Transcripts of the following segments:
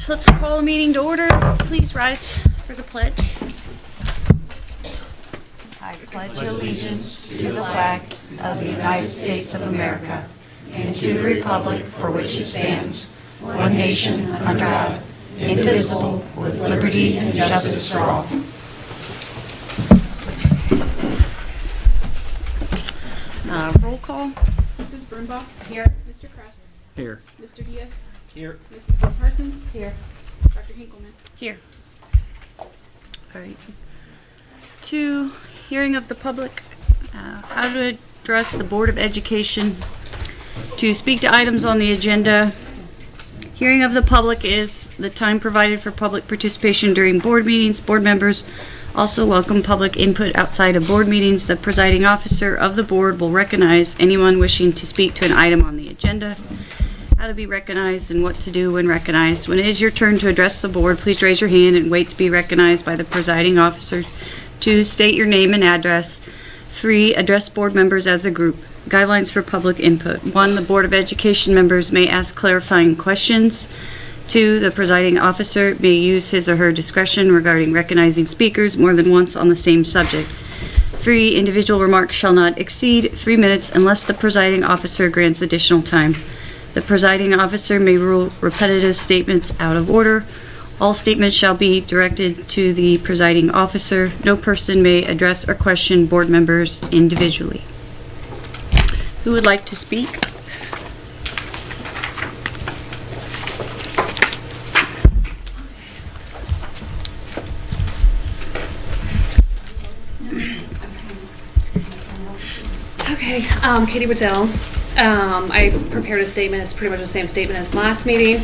Let's call the meeting to order. Please rise for the pledge. I pledge allegiance to the flag of the United States of America and to the republic for which it stands, one nation under God, indivisible, with liberty and justice for all. Roll call. Mrs. Brunbach. Here. Mr. Kress. Here. Mr. Diaz. Here. Mrs. Gill Parsons. Here. Dr. Hinkleman. Here. All right. 2, hearing of the public. How to address the Board of Education. To speak to items on the agenda. Hearing of the public is the time provided for public participation during board meetings. Board members also welcome public input outside of board meetings. The presiding officer of the board will recognize anyone wishing to speak to an item on the agenda. How to be recognized and what to do when recognized. When it is your turn to address the board, please raise your hand and wait to be recognized by the presiding officer. 2, state your name and address. 3, address board members as a group. Guidelines for public input. 1, the Board of Education members may ask clarifying questions. 2, the presiding officer may use his or her discretion regarding recognizing speakers more than once on the same subject. 3, individual remarks shall not exceed 3 minutes unless the presiding officer grants additional time. The presiding officer may rule repetitive statements out of order. All statements shall be directed to the presiding officer. No person may address or question board members individually. Who would like to speak? Okay, Katie Waddell. I prepared a statement. It's pretty much the same statement as last meeting.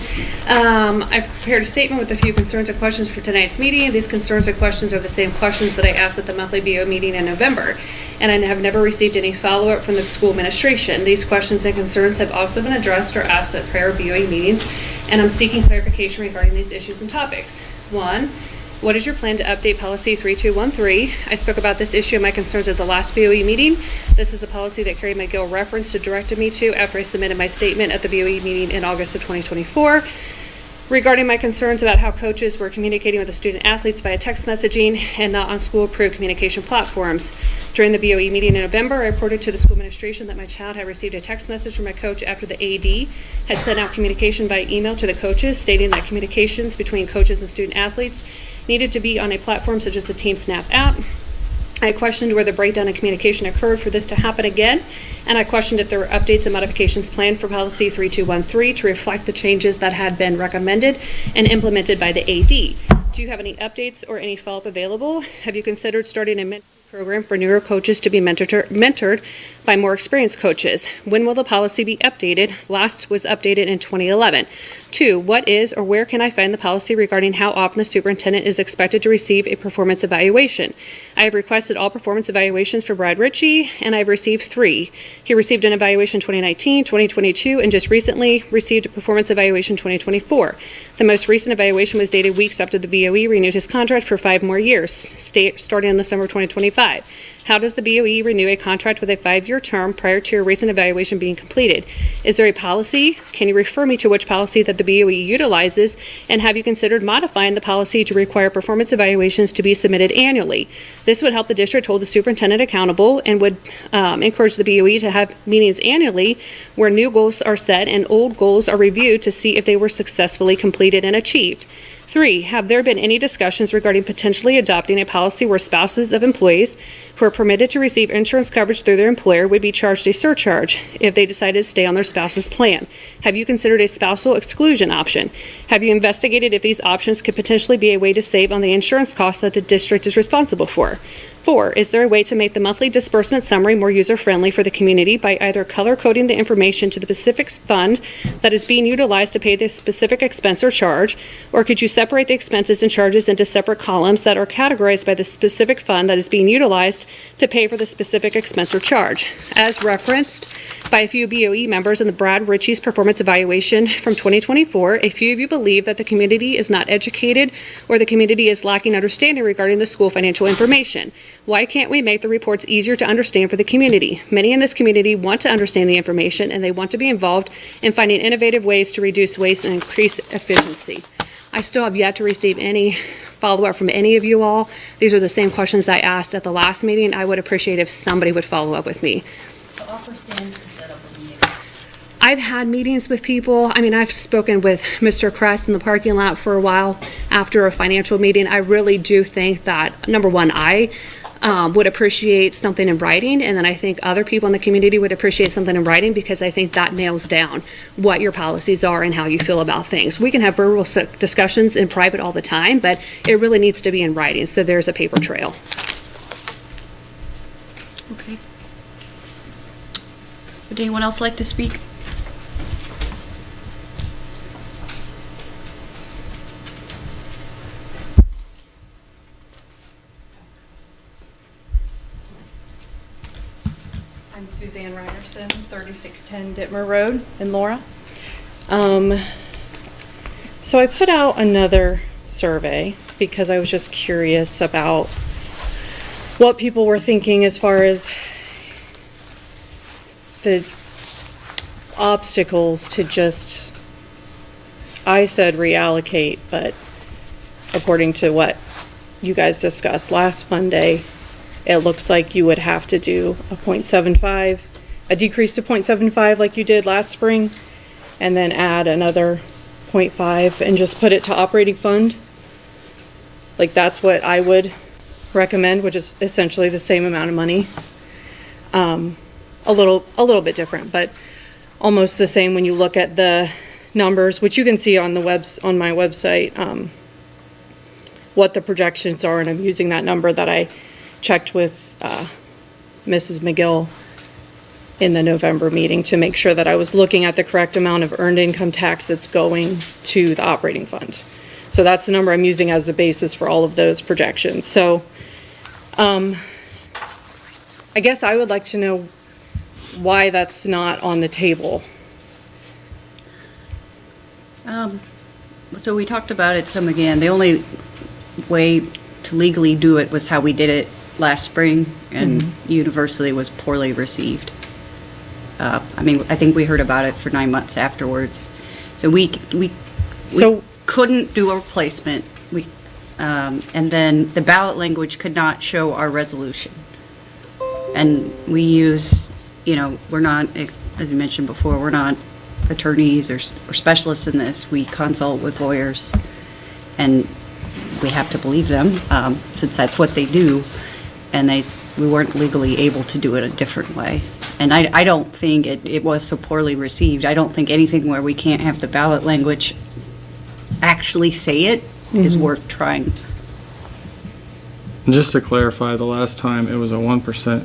I prepared a statement with a few concerns and questions for tonight's meeting. These concerns and questions are the same questions that I asked at the monthly BO meeting in November, and I have never received any follow-up from the school administration. These questions and concerns have also been addressed or asked at prior BOE meetings, and I'm seeking clarification regarding these issues and topics. 1, what is your plan to update policy 3213? I spoke about this issue and my concerns at the last BOE meeting. This is a policy that Carrie McGill referenced and directed me to after I submitted my statement at the BOE meeting in August of 2024. Regarding my concerns about how coaches were communicating with the student athletes via text messaging and not on school-approved communication platforms. During the BOE meeting in November, I reported to the school administration that my child had received a text message from my coach after the AD had sent out communication by email to the coaches stating that communications between coaches and student athletes needed to be on a platform such as the Team Snap app. I questioned where the breakdown in communication occurred for this to happen again, and I questioned if there were updates and modifications planned for policy 3213 to reflect the changes that had been recommended and implemented by the AD. Do you have any updates or any follow-up available? Have you considered starting a mentoring program for newer coaches to be mentored by more experienced coaches? When will the policy be updated? Last was updated in 2011. 2, what is or where can I find the policy regarding how often the superintendent is expected to receive a performance evaluation? I have requested all performance evaluations for Brad Ritchie, and I've received 3. He received an evaluation 2019, 2022, and just recently received a performance evaluation 2024. The most recent evaluation was dated weeks after the BOE renewed his contract for 5 more years, starting in the summer of 2025. How does the BOE renew a contract with a 5-year term prior to a recent evaluation being completed? Is there a policy? Can you refer me to which policy that the BOE utilizes? And have you considered modifying the policy to require performance evaluations to be submitted annually? This would help the district hold the superintendent accountable and would encourage the BOE to have meetings annually where new goals are set and old goals are reviewed to see if they were successfully completed and achieved. 3, have there been any discussions regarding potentially adopting a policy where spouses of employees who are permitted to receive insurance coverage through their employer would be charged a surcharge if they decided to stay on their spouse's plan? Have you considered a spousal exclusion option? Have you investigated if these options could potentially be a way to save on the insurance costs that the district is responsible for? 4, is there a way to make the monthly disbursement summary more user-friendly for the community by either color-coding the information to the specific fund that is being utilized to pay the specific expense or charge, or could you separate the expenses and charges into separate columns that are categorized by the specific fund that is being utilized to pay for the specific expense or charge? As referenced by a few BOE members in the Brad Ritchie's performance evaluation from 2024, a few of you believe that the community is not educated or the community is lacking understanding regarding the school financial information. Why can't we make the reports easier to understand for the community? Many in this community want to understand the information and they want to be involved in finding innovative ways to reduce waste and increase efficiency. I still have yet to receive any follow-up from any of you all. These are the same questions I asked at the last meeting. I would appreciate if somebody would follow up with me. The offer stands to set up a meeting. I've had meetings with people. I mean, I've spoken with Mr. Kress in the parking lot for a while after a financial meeting. I really do think that, number one, I would appreciate something in writing, and then I think other people in the community would appreciate something in writing, because I think that nails down what your policies are and how you feel about things. We can have verbal discussions in private all the time, but it really needs to be in writing, so there's a paper trail. Okay. Would anyone else like to speak? I'm Suzanne Ryerson, 3610 Ditmer Road in Laura. So I put out another survey because I was just curious about what people were thinking as far as the obstacles to just, I said reallocate, but according to what you guys discussed last Monday, it looks like you would have to do a 0.75, a decrease to 0.75 like you did last spring, and then add another 0.5 and just put it to operating fund. Like, that's what I would recommend, which is essentially the same amount of money. A little bit different, but almost the same when you look at the numbers, which you can see on the on my website, what the projections are, and I'm using that number that I checked with Mrs. McGill in the November meeting to make sure that I was looking at the correct amount of earned income tax that's going to the operating fund. So that's the number I'm using as the basis for all of those projections. So I guess I would like to know why that's not on the table. So we talked about it some again. The only way to legally do it was how we did it last spring, and universally was poorly received. I mean, I think we heard about it for 9 months afterwards. So we couldn't do a replacement. And then the ballot language could not show our resolution. And we use, we're not, as you mentioned before, we're not attorneys or specialists in this. We consult with lawyers, and we have to believe them, since that's what they do. And we weren't legally able to do it a different way. And I don't think it was so poorly received. I don't think anything where we can't have the ballot language actually say it is worth trying. And just to clarify, the last time it was a 1%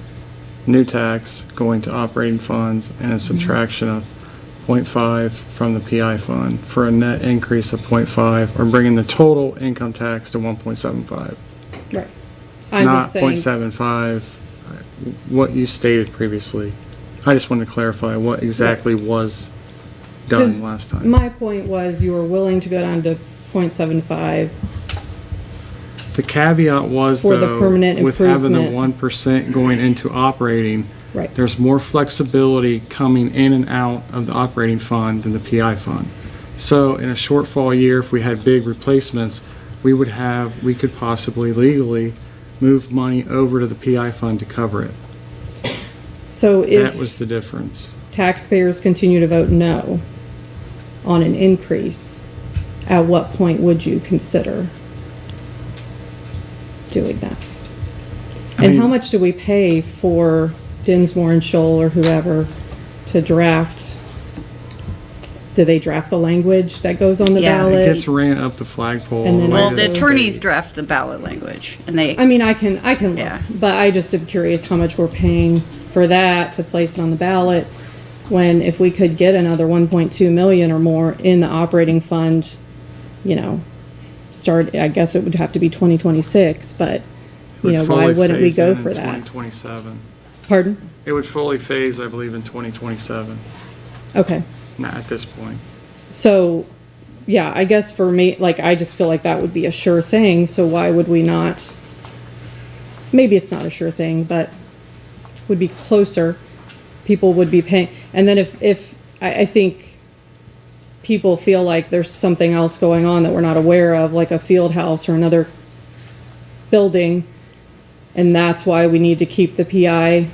new tax going to operating funds and a subtraction of 0.5 from the PI fund for a net increase of 0.5, or bringing the total income tax to 1.75. Right. Not 0.75, what you stated previously. I just wanted to clarify what exactly was done last time. My point was you were willing to go down to 0.75. The caveat was, For the though, permanent with having the improvement. 1% going into operating, Right. there's more flexibility coming in and out of the operating fund than the PI fund. So in a shortfall year, if we had big replacements, we could possibly legally move money over to the PI fund to cover it. So That was if the difference. taxpayers continue to vote no on an increase, at what point would you consider doing that? And how mean- much do we pay for Dinsmore and Scholl or whoever to draft? Do they draft the language that goes on the Yeah, It ballot? gets ran up the flagpole. And then all the way Well, to the state. attorneys draft the ballot language, and they, I mean, I can look, Yeah. but I just am curious how much we're paying for that to place it on the ballot, when if we could get another 1.2 million or more in the operating fund, I guess it would have to be 2026, but, Would why fully wouldn't we phase go in for in that? 2027. Pardon? It would fully phase, I believe, in 2027. Okay. Not at this point. So, yeah, I guess for me, I just feel like that would be a sure thing, so why would we not? Maybe it's not a sure thing, but would be closer. People would be paying, and then if I think people feel like there's something else going on that we're not aware of, like a field house or another building, and that's why we need to keep the PI.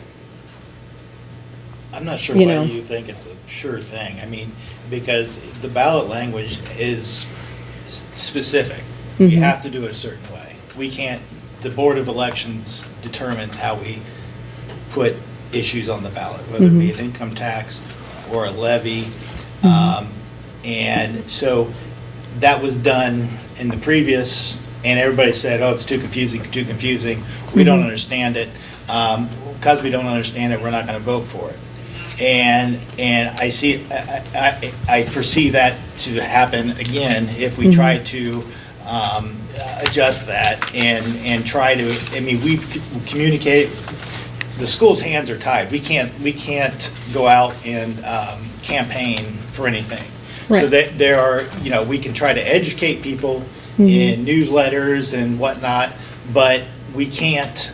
I'm not sure You why know. you think it's a sure thing. I mean, because the ballot language is specific. You Mhm. have to do it a certain way. We can't, the Board of Elections determines how we put issues on the ballot, whether it be an income tax or a levy. And so that was done in the previous, and everybody said, oh, it's too confusing, too confusing. We don't understand it. Because we don't understand it, we're not going to vote for it. And I see, I foresee that to happen again if we try to adjust that and try to, I mean, we've communicated, the school's hands are tied. We can't go out and campaign for anything. So Right. that there are, you know, we can try to educate people in newsletters and whatnot, but we can't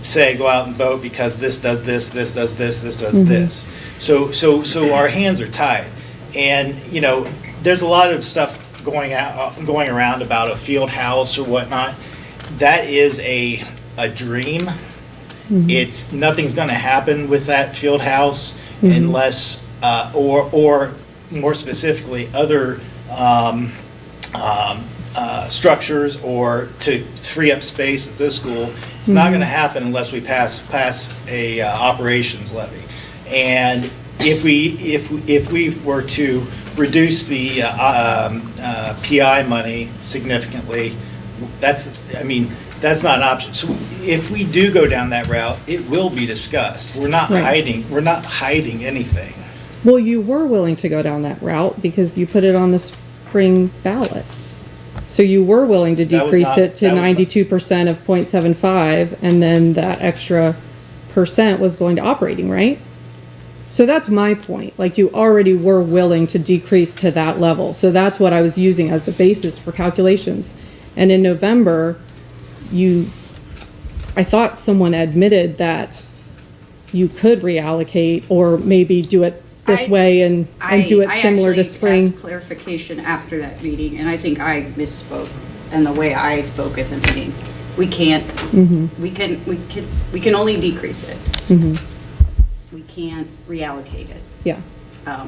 say, go out and vote because this does this, this does this, this does this. So our hands are tied. And, you know, there's a lot of stuff going around about a field house or whatnot. That is a dream. It's, nothing's gonna happen with that field house unless, or more specifically, other structures or to free up space at this school. It's not going to happen unless we pass a operations levy. And if we were to reduce the PI money significantly, that's not an option. So if we do go down that route, it will be discussed. We're not Right. hiding anything. Well, you were willing to go down that route because you put it on the spring ballot. So you were willing to That was decrease not- it to that was not- 92% of 0.75, and then that extra percent was going to operating, right? So that's my point. Like, you already were willing to decrease to that level. So that's what I was using as the basis for calculations. And in November, I thought someone admitted that you could reallocate or maybe do it this way and do it similar to spring. I asked clarification after that meeting, and I think I misspoke in the way I spoke at the meeting. We can't, we can only decrease it. We can't reallocate it. Yeah.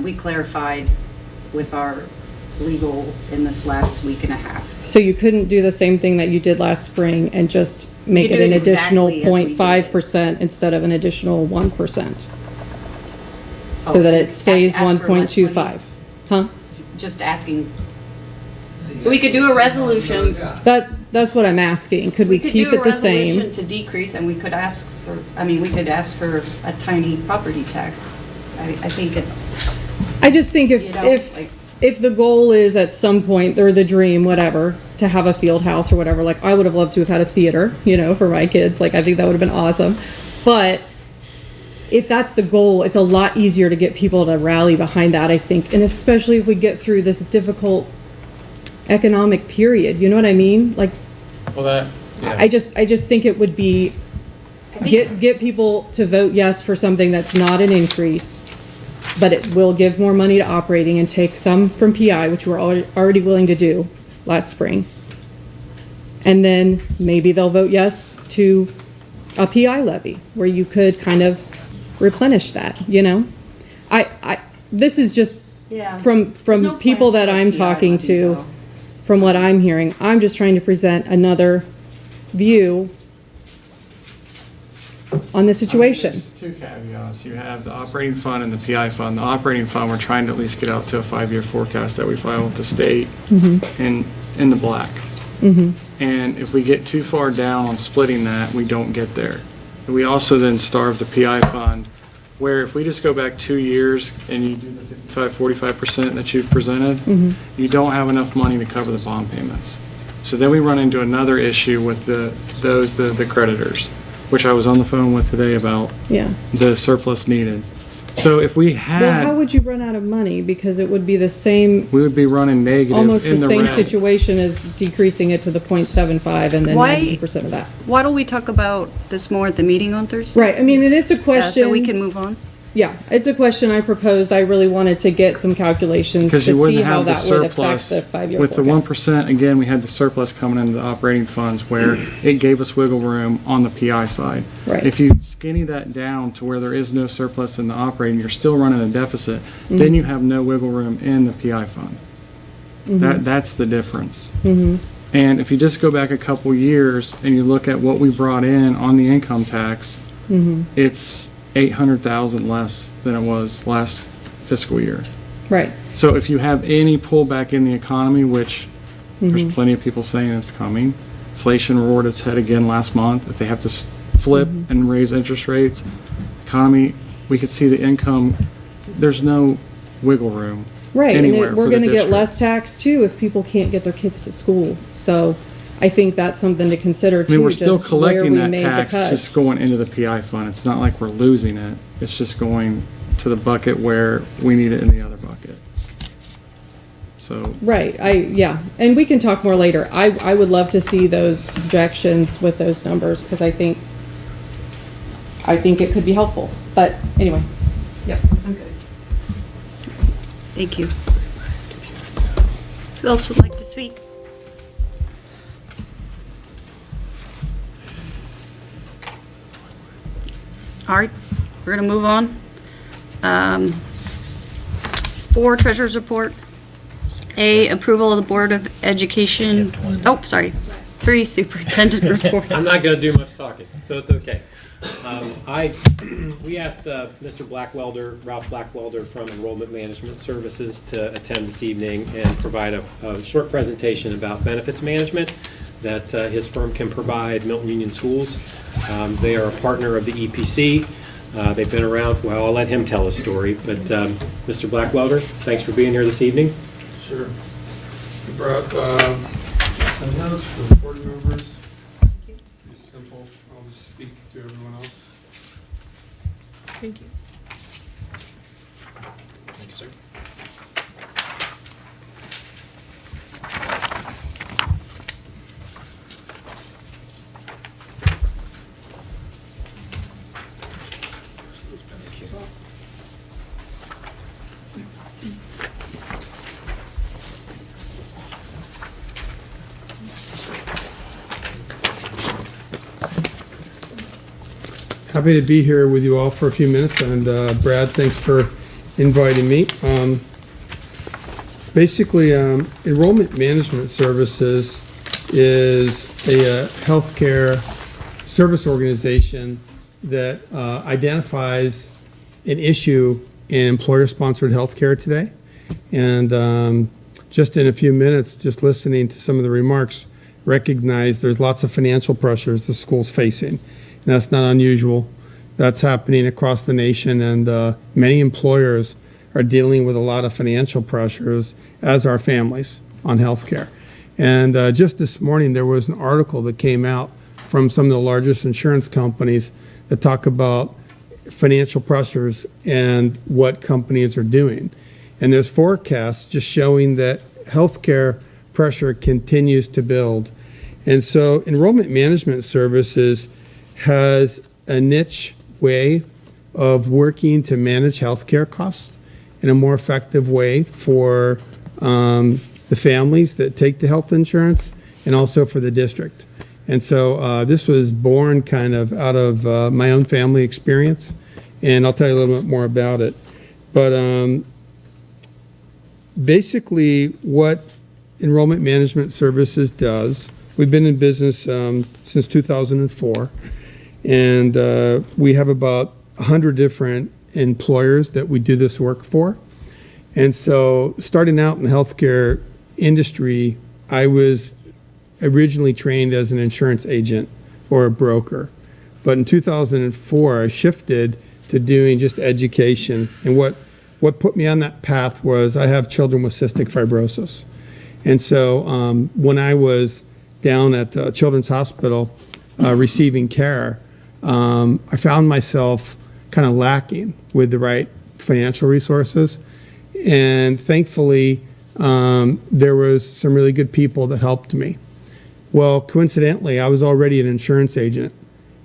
We clarified with our legal in this last week and a half. So you couldn't do the same thing that you did last spring and just make could it do an it additional exactly as we did. 0.5% instead of an additional 1%? So that it stays ask for less 1.25? Huh? Just asking. So we could do a resolution. That's what I'm asking. Could we keep it the We could do a same? resolution to decrease, and we could ask for, we could ask for a tiny property tax. I think it, I just think You know, like- if the goal is at some point, or the dream, whatever, to have a field house or whatever, like, I would have loved to have had a theater, for my kids. Like, I think that would have been awesome. But if that's the goal, it's a lot easier to get people to rally behind that, I think. And especially if we get through this difficult economic period, you know what I mean? Like, Well, that, I just think it would be, get people to vote yes for something that's not an increase, but it will give more money to operating and take some from PI, which we're already willing to do last spring. And then maybe they'll vote yes to a PI levy, where you could kind of replenish that, this is just Yeah. from No people plans that for a I'm PI talking levy, to, though. from what I'm hearing. I'm just trying to present another view on the situation. There's two caveats. You have the operating fund and the PI fund. The operating fund, we're trying to at least get out to a 5-year forecast that we file with the state in the black. And if we get too far down on splitting that, we don't get there. And we also then starve the PI fund, where if we just go back 2 years and you do the 45% that you've presented, you don't have enough money to cover the bond payments. So then we run into another issue with the creditors, which I was on the phone with today about Yeah. the surplus needed. So if we Well, how had, would you run out of money? Because it would be the same, we would be running negative almost the in the same red. situation as decreasing it to the 0.75 and then Why- 92% of that. Why don't we talk about this more at the meeting on Thursday? Right, I mean, and it's a question. So we can move on. Yeah, it's a question I proposed. I really wanted to get some calculations to Because you see wouldn't how have the that would affect surplus. the 5-year With the forecast. 1%, again, we had the surplus coming into the operating funds where it gave us wiggle room on the PI side. Right. If you skinny that down to where there is no surplus in the operating, you're still running a deficit, then you have no wiggle room in the PI fund. That's the difference. And if you just go back a couple years and you look at what we brought in on the income tax, it's 800,000 less than it was last fiscal year. Right. So if you have any pullback in the economy, which there's plenty of people saying it's coming, inflation roared its head again last month. If they have to flip and raise interest rates, economy, we could see the income, there's no wiggle room. Right, and anywhere we're for the gonna get district. less tax too if people can't get their kids to school. So I think that's something to consider I mean, too, we're still just where collecting we that made the tax, just cuts. going into the PI fund. It's not like we're losing it. It's just going to the bucket where we need it in the other bucket. So, Right, yeah, and we can talk more later. I would love to see those projections with those numbers, because I think it could be helpful. But anyway, yep, I'm good. Thank you. Who else would like to speak? All right, we're gonna move on. 4, Treasurer's Report. A, approval of the Board of Education, oh, sorry. 3, Superintendent Report. I'm not going to do much talking, so it's okay. We asked Mr. Blackwelder, Ralph Blackwelder from Enrollment Management Services to attend this evening and provide a short presentation about benefits management that his firm can provide Milton-Union schools. They are a partner of the EPC. They've been around, well, I'll let him tell his story, but Mr. Blackwelder, thanks for being here this evening. Sure. We brought some notes for the board members. Pretty simple. I'll just speak to everyone else. Thank you. Thank you, sir. Happy to be here with you all for a few minutes, and Brad, thanks for inviting me. Basically, Enrollment Management Services is a healthcare service organization that identifies an issue in employer-sponsored healthcare today. And just in a few minutes, just listening to some of the remarks, recognize there's lots of financial pressures the school's facing. And that's not unusual. That's happening across the nation, and many employers are dealing with a lot of financial pressures, as are families, on healthcare. And just this morning, there was an article that came out from some of the largest insurance companies that talk about financial pressures and what companies are doing. And there's forecasts just showing that healthcare pressure continues to build. And so Enrollment Management Services has a niche way of working to manage healthcare costs in a more effective way for the families that take the health insurance and also for the district. And so this was born kind of out of my own family experience, and I'll tell you a little bit more about it. But basically what Enrollment Management Services does, we've been in business since 2004, and we have about 100 different employers that we do this work for. And so starting out in the healthcare industry, I was originally trained as an insurance agent or a broker. But in 2004, I shifted to doing just education. And what put me on that path was I have children with cystic fibrosis. And so when I was down at Children's Hospital receiving care, I found myself kind of lacking with the right financial resources. And thankfully, there was some really good people that helped me. Well, coincidentally, I was already an insurance agent.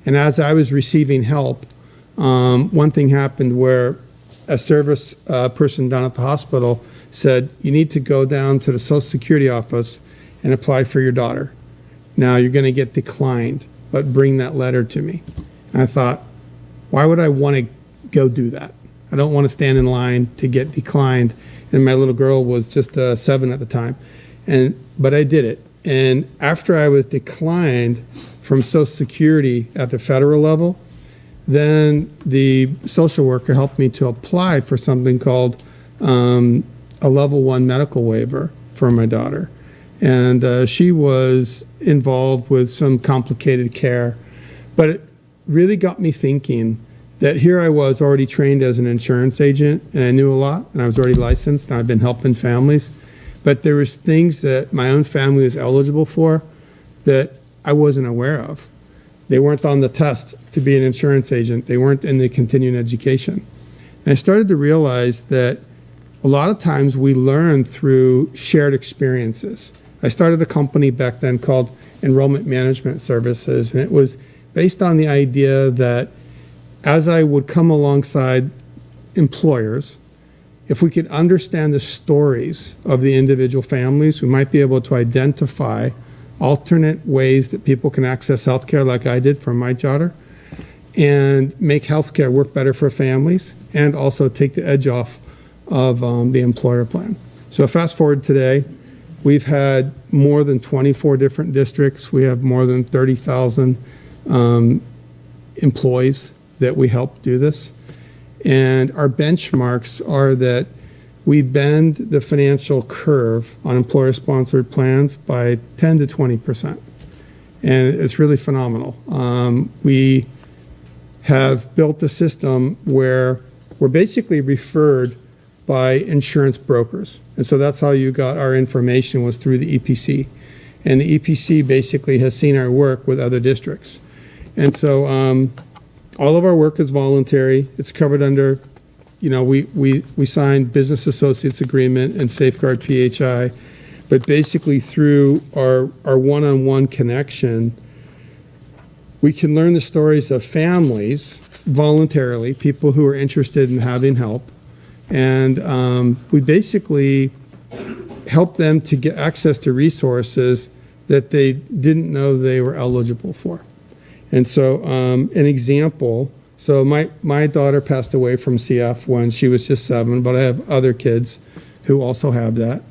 And as I was receiving help, one thing happened where a service person down at the hospital said, you need to go down to the Social Security office and apply for your daughter. Now, you're going to get declined, but bring that letter to me. And I thought, why would I want to go do that? I don't want to stand in line to get declined. And my little girl was just 7 at the time. But I did it. And after I was declined from Social Security at the federal level, then the social worker helped me to apply for something called a level 1 medical waiver for my daughter. And she was involved with some complicated care. But it really got me thinking that here I was already trained as an insurance agent, and I knew a lot, and I was already licensed, and I've been helping families. But there was things that my own family was eligible for that I wasn't aware of. They weren't on the test to be an insurance agent. They weren't in the continuing education. And I started to realize that a lot of times we learn through shared experiences. I started a company back then called Enrollment Management Services, and it was based on the idea that as I would come alongside employers, if we could understand the stories of the individual families, we might be able to identify alternate ways that people can access healthcare like I did for my daughter, and make healthcare work better for families, and also take the edge off of the employer plan. So fast forward today, we've had more than 24 different districts. We have more than 30,000 employees that we help do this. And our benchmarks are that we bend the financial curve on employer-sponsored plans by 10 to 20%. And it's really phenomenal. We have built a system where we're basically referred by insurance brokers. And so that's how you got our information, was through the EPC. And the EPC basically has seen our work with other districts. And so all of our work is voluntary. It's covered under, we signed business associates agreement and safeguard PHI. But basically through our one-on-one connection, we can learn the stories of families voluntarily, people who are interested in having help. And we basically help them to get access to resources that they didn't know they were eligible for. And so an example, so my daughter passed away from CF when she was just 7, but I have other kids who also have that.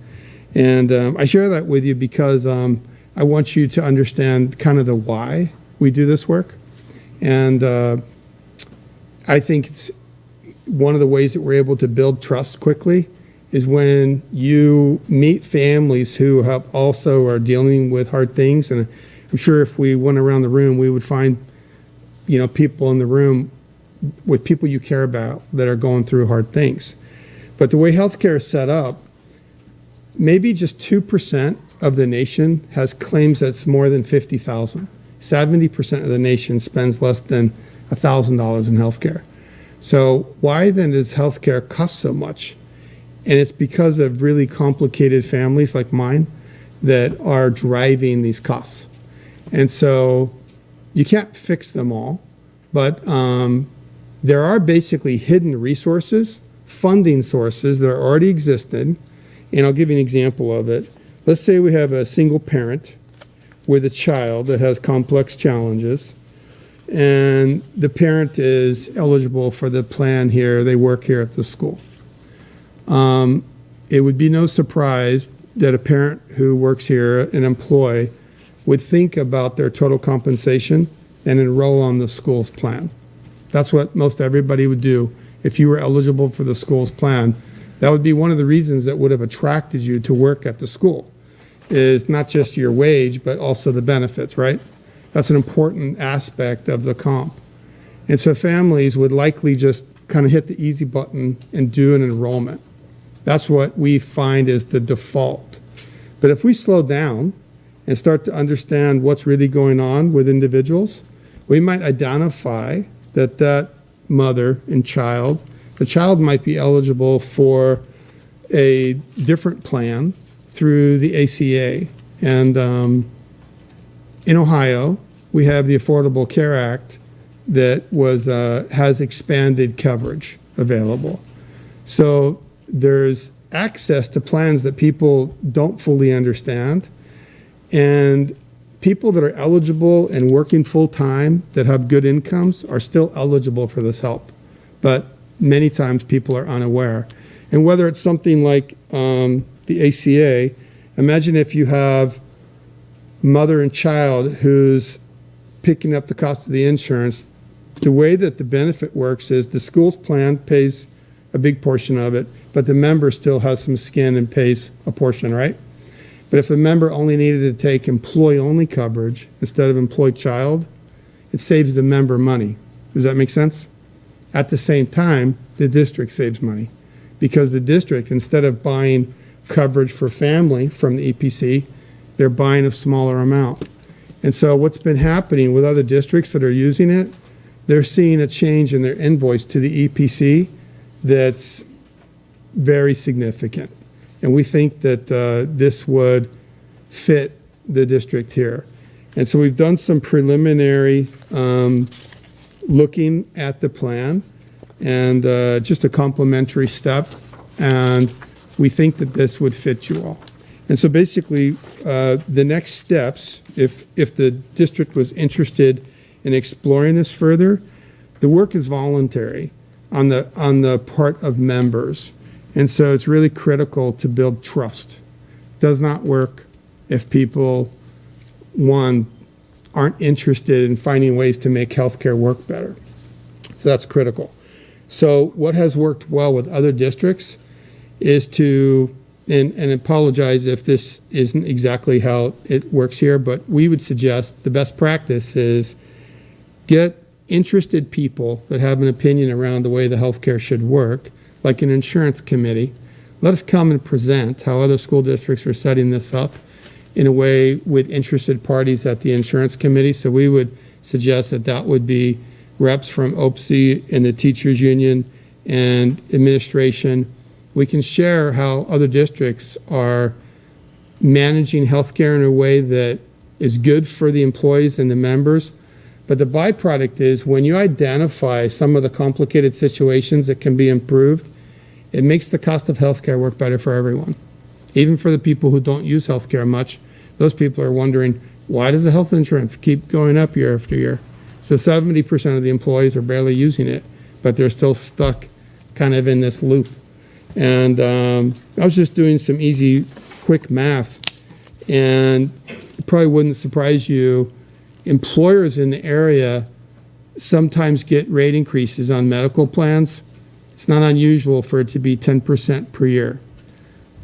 And I share that with you because I want you to understand kind of the why we do this work. And I think it's one of the ways that we're able to build trust quickly is when you meet families who have also are dealing with hard things. And I'm sure if we went around the room, we would find, people in the room with people you care about that are going through hard things. But the way healthcare is set up, maybe just 2% of the nation has claims that's more than $50,000. 70% of the nation spends less than $1,000 in healthcare. So why then does healthcare cost so much? And it's because of really complicated families like mine that are driving these costs. And so you can't fix them all, but there are basically hidden resources, funding sources that are already existed. And I'll give you an example of it. Let's say we have a single parent with a child that has complex challenges, and the parent is eligible for the plan here. They work here at the school. It would be no surprise that a parent who works here, an employee, would think about their total compensation and enroll on the school's plan. That's what most everybody would do if you were eligible for the school's plan. That would be one of the reasons that would have attracted you to work at the school, is not just your wage, but also the benefits, right? That's an important aspect of the comp. And so families would likely just kind of hit the easy button and do an enrollment. That's what we find is the default. But if we slow down and start to understand what's really going on with individuals, we might identify that mother and child, the child might be eligible for a different plan through the ACA. And in Ohio, we have the Affordable Care Act that has expanded coverage available. So there's access to plans that people don't fully understand, and people that are eligible and working full-time that have good incomes are still eligible for this help, but many times people are unaware. And whether it's something like the ACA, imagine if you have mother and child who's picking up the cost of the insurance. The way that the benefit works is the school's plan pays a big portion of it, but the member still has some skin and pays a portion, right? But if the member only needed to take employee-only coverage instead of employee-child, it saves the member money. Does that make sense? At the same time, the district saves money because the district, instead of buying coverage for family from the EPC, they're buying a smaller amount. And so what's been happening with other districts that are using it, they're seeing a change in their invoice to the EPC that's very significant. And we think that this would fit the district here. And so we've done some preliminary looking at the plan and just a complimentary step. And we think that this would fit you all. And so basically, the next steps, if the district was interested in exploring this further, the work is voluntary on the part of members. And so it's really critical to build trust. It does not work if people, one, aren't interested in finding ways to make healthcare work better. So that's critical. So what has worked well with other districts is to, and apologize if this isn't exactly how it works here, but we would suggest the best practice is get interested people that have an opinion around the way the healthcare should work, like an insurance committee. Let us come and present how other school districts are setting this up in a way with interested parties at the insurance committee. So we would suggest that that would be reps from OPSI and the teachers union and administration. We can share how other districts are managing healthcare in a way that is good for the employees and the members. But the byproduct is when you identify some of the complicated situations that can be improved, it makes the cost of healthcare work better for everyone. Even for the people who don't use healthcare much, those people are wondering, why does the health insurance keep going up year after year? So 70% of the employees are barely using it, but they're still stuck kind of in this loop. And I was just doing some easy, quick math, and it probably wouldn't surprise you, employers in the area sometimes get rate increases on medical plans. It's not unusual for it to be 10% per year.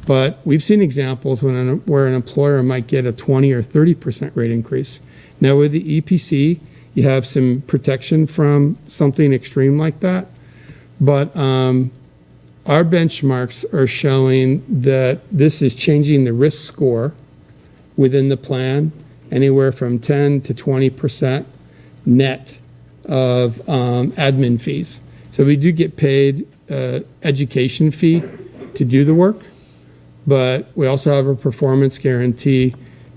But we've seen examples where an employer might get a 20 or 30% rate increase. Now with the EPC, you have some protection from something extreme like that. But our benchmarks are showing that this is changing the risk score within the plan anywhere from 10 to 20% net of admin fees. So we do get paid education fee to do the work, but we also have a performance guarantee.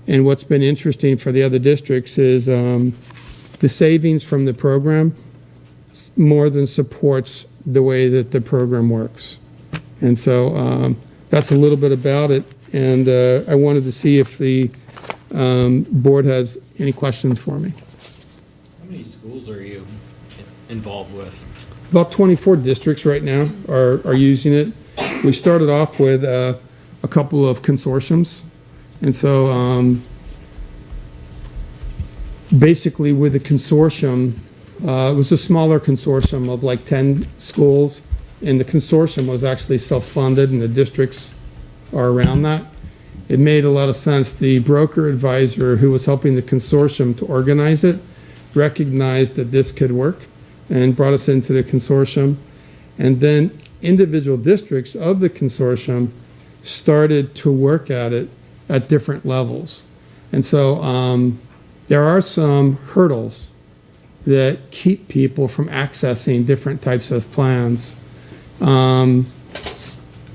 And what's been interesting for the other districts is the savings from the program more than supports the way that the program works. And so that's a little bit about it. And I wanted to see if the board has any questions for me. How many schools are you involved with? About 24 districts right now are using it. We started off with a couple of consortiums. And so basically with the consortium, it was a smaller consortium of like 10 schools. And the consortium was actually self-funded, and the districts are around that. It made a lot of sense. The broker advisor who was helping the consortium to organize it recognized that this could work and brought us into the consortium. And then individual districts of the consortium started to work at it at different levels. And so there are some hurdles that keep people from accessing different types of plans.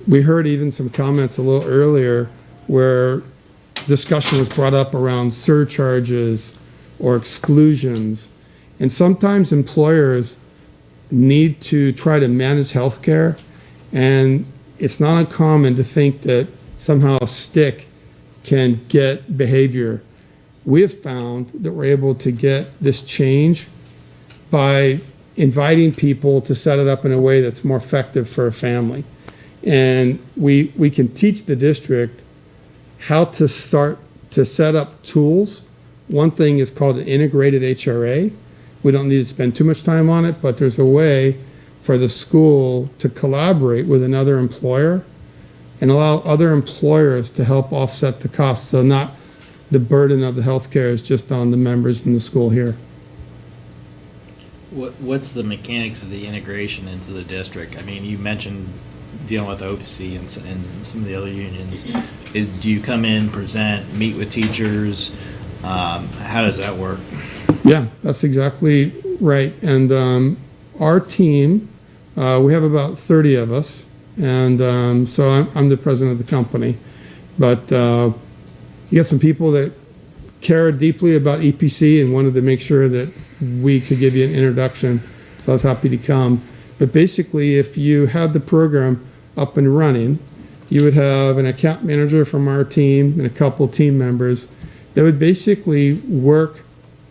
We heard even some comments a little earlier where discussion was brought up around surcharges or exclusions. And sometimes employers need to try to manage healthcare, and it's not uncommon to think that somehow a stick can get behavior. We have found that we're able to get this change by inviting people to set it up in a way that's more effective for a family. And we can teach the district how to start to set up tools. One thing is called an integrated HRA. We don't need to spend too much time on it, but there's a way for the school to collaborate with another employer and allow other employers to help offset the costs, so not the burden of the healthcare is just on the members in the school here. What's the mechanics of the integration into the district? I mean, you mentioned dealing with OPC and some of the other unions. Do you come in, present, meet with teachers? How does that work? Yeah, that's exactly right. And our team, we have about 30 of us, and so I'm the president of the company. But you get some people that care deeply about EPC and wanted to make sure that we could give you an introduction, so I was happy to come. But basically, if you had the program up and running, you would have an account manager from our team and a couple team members that would basically work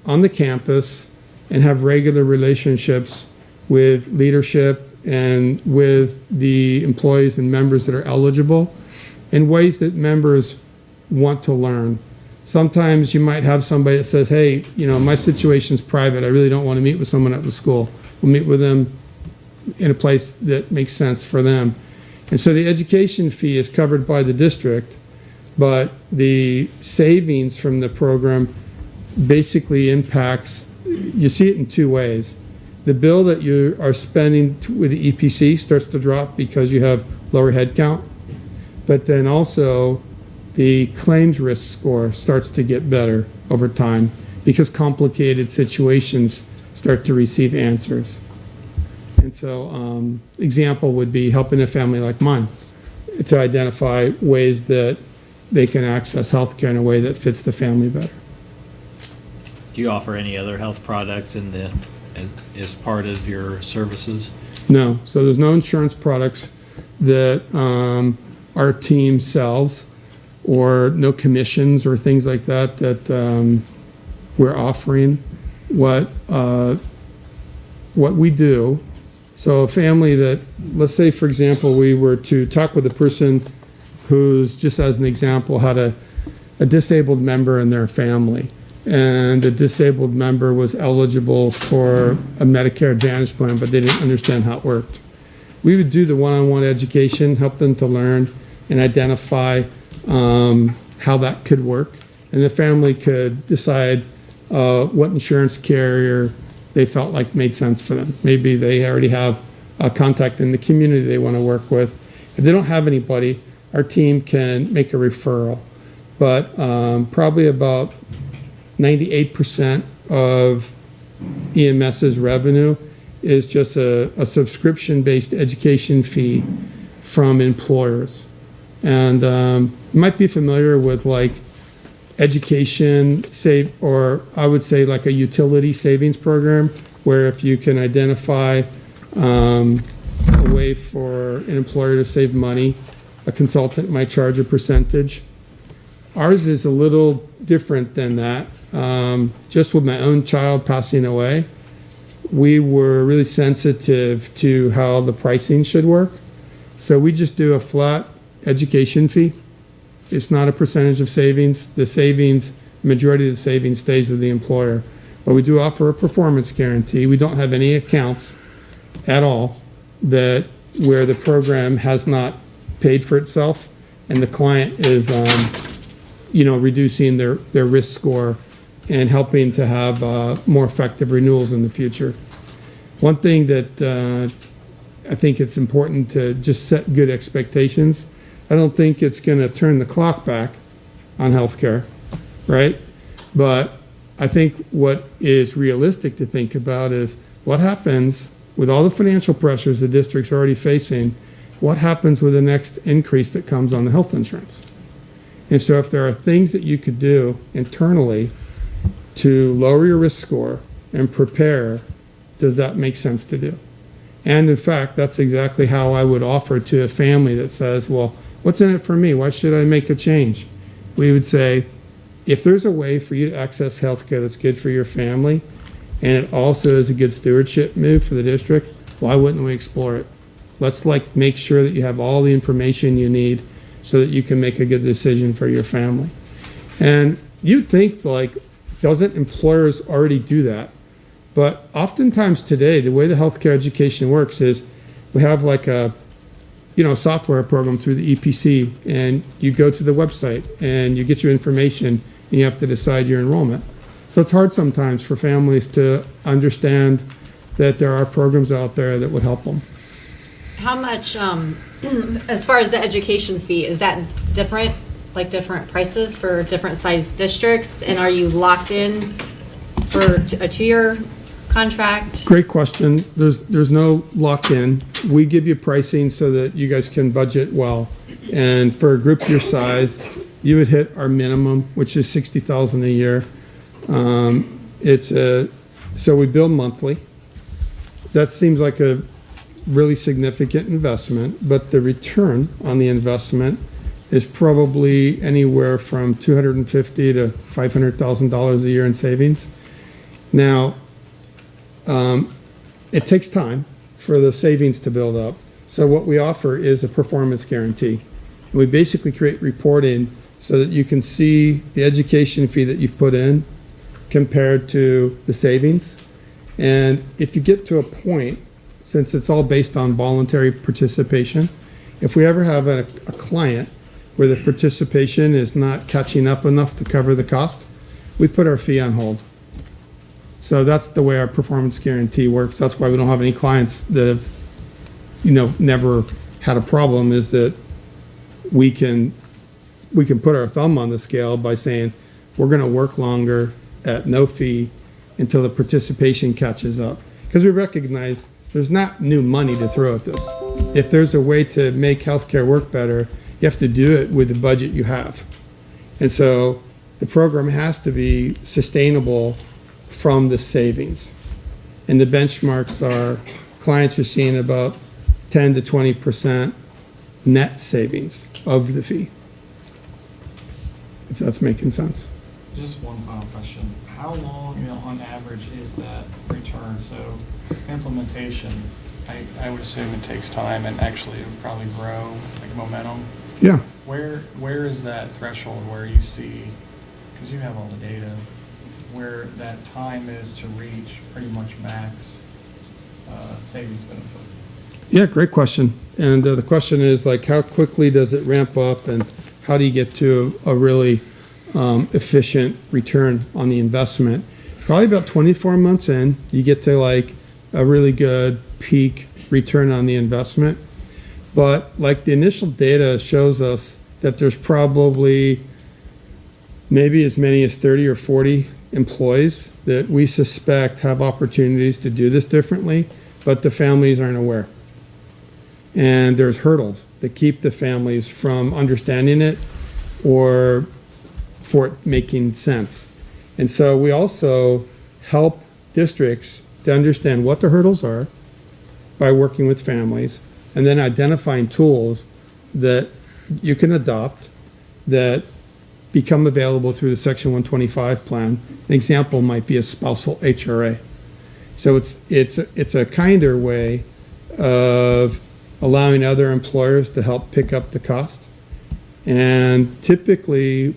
on the campus and have regular relationships with leadership and with the employees and members that are eligible in ways that members want to learn. Sometimes you might have somebody that says, hey, you know, my situation's private. I really don't want to meet with someone at the school. We'll meet with them in a place that makes sense for them. And so the education fee is covered by the district, but the savings from the program basically impacts, you see it in two ways. The bill that you are spending with the EPC starts to drop because you have lower head count, but then also the claims risk score starts to get better over time because complicated situations start to receive answers. And so example would be helping a family like mine to identify ways that they can access healthcare in a way that fits the family better. Do you offer any other health products as part of your services? No, so there's no insurance products that our team sells, or no commissions or things like that that we're offering. What we do, so a family that, let's say for example, we were to talk with a person who's, just as an example, had a disabled member in their family, and the disabled member was eligible for a Medicare Advantage plan, but they didn't understand how it worked. We would do the one-on-one education, help them to learn and identify how that could work, and the family could decide what insurance carrier they felt like made sense for them. Maybe they already have a contact in the community they want to work with. If they don't have anybody, our team can make a referral. But probably about 98% of EMS's revenue is just a subscription-based education fee from employers. And you might be familiar with like education save, or I would say like a utility savings program, where if you can identify a way for an employer to save money, a consultant might charge a percentage. Ours is a little different than that. Just with my own child passing away, we were really sensitive to how the pricing should work. So we just do a flat education fee. It's not a percentage of savings. The savings, majority of the savings stays with the employer. But we do offer a performance guarantee. We don't have any accounts at all that where the program has not paid for itself and the client is reducing their risk score and helping to have more effective renewals in the future. One thing that I think it's important to just set good expectations. I don't think it's going to turn the clock back on healthcare, right? But I think what is realistic to think about is what happens with all the financial pressures the district's already facing. What happens with the next increase that comes on the health insurance? And so if there are things that you could do internally to lower your risk score and prepare, does that make sense to do? And in fact, that's exactly how I would offer to a family that says, well, what's in it for me? Why should I make a change? We would say, if there's a way for you to access healthcare that's good for your family, and it also is a good stewardship move for the district, why wouldn't we explore it? Let's make sure that you have all the information you need so that you can make a good decision for your family. And you'd think, doesn't employers already do that? But oftentimes today, the way the healthcare education works is we have a software program through the EPC, and you go to the website and you get your information and you have to decide your enrollment. So it's hard sometimes for families to understand that there are programs out there that would help them. How much, as far as the education fee, is that different, like different prices for different size districts? And are you locked in for a 2-year contract? Great question. There's no lock-in. We give you pricing so that you guys can budget well. And for a group your size, you would hit our minimum, which is $60,000 a year. So we bill monthly. That seems like a really significant investment, but the return on the investment is probably anywhere from $250,000 to $500,000 a year in savings. Now, it takes time for the savings to build up. So what we offer is a performance guarantee. We basically create reporting so that you can see the education fee that you've put in compared to the savings. And if you get to a point, since it's all based on voluntary participation, if we ever have a client where the participation is not catching up enough to cover the cost, we put our fee on hold. So that's the way our performance guarantee works. That's why we don't have any clients that have, never had a problem, is that we can put our thumb on the scale by saying, we're going to work longer at no fee until the participation catches up. Because we recognize there's not new money to throw at this. If there's a way to make healthcare work better, you have to do it with the budget you have. And so the program has to be sustainable from the savings. And the benchmarks are clients are seeing about 10 to 20% net savings of the fee. If that's making sense. Just one final question. How long, on average, is that return? So implementation, I would assume it takes time and actually it would probably grow, like momentum. Yeah. Where is that threshold where you see, because you have all the data, where that time is to reach pretty much max savings benefit? Yeah, great question. And the question is how quickly does it ramp up and how do you get to a really efficient return on the investment? Probably about 24 months in, you get to a really good peak return on the investment. But the initial data shows us that there's probably maybe as many as 30 or 40 employees that we suspect have opportunities to do this differently, but the families aren't aware. And there's hurdles that keep the families from understanding it or for it making sense. And so we also help districts to understand what the hurdles are by working with families and then identifying tools that you can adopt that become available through the Section 125 plan. An example might be a spousal HRA. So it's a kinder way of allowing other employers to help pick up the cost. And typically,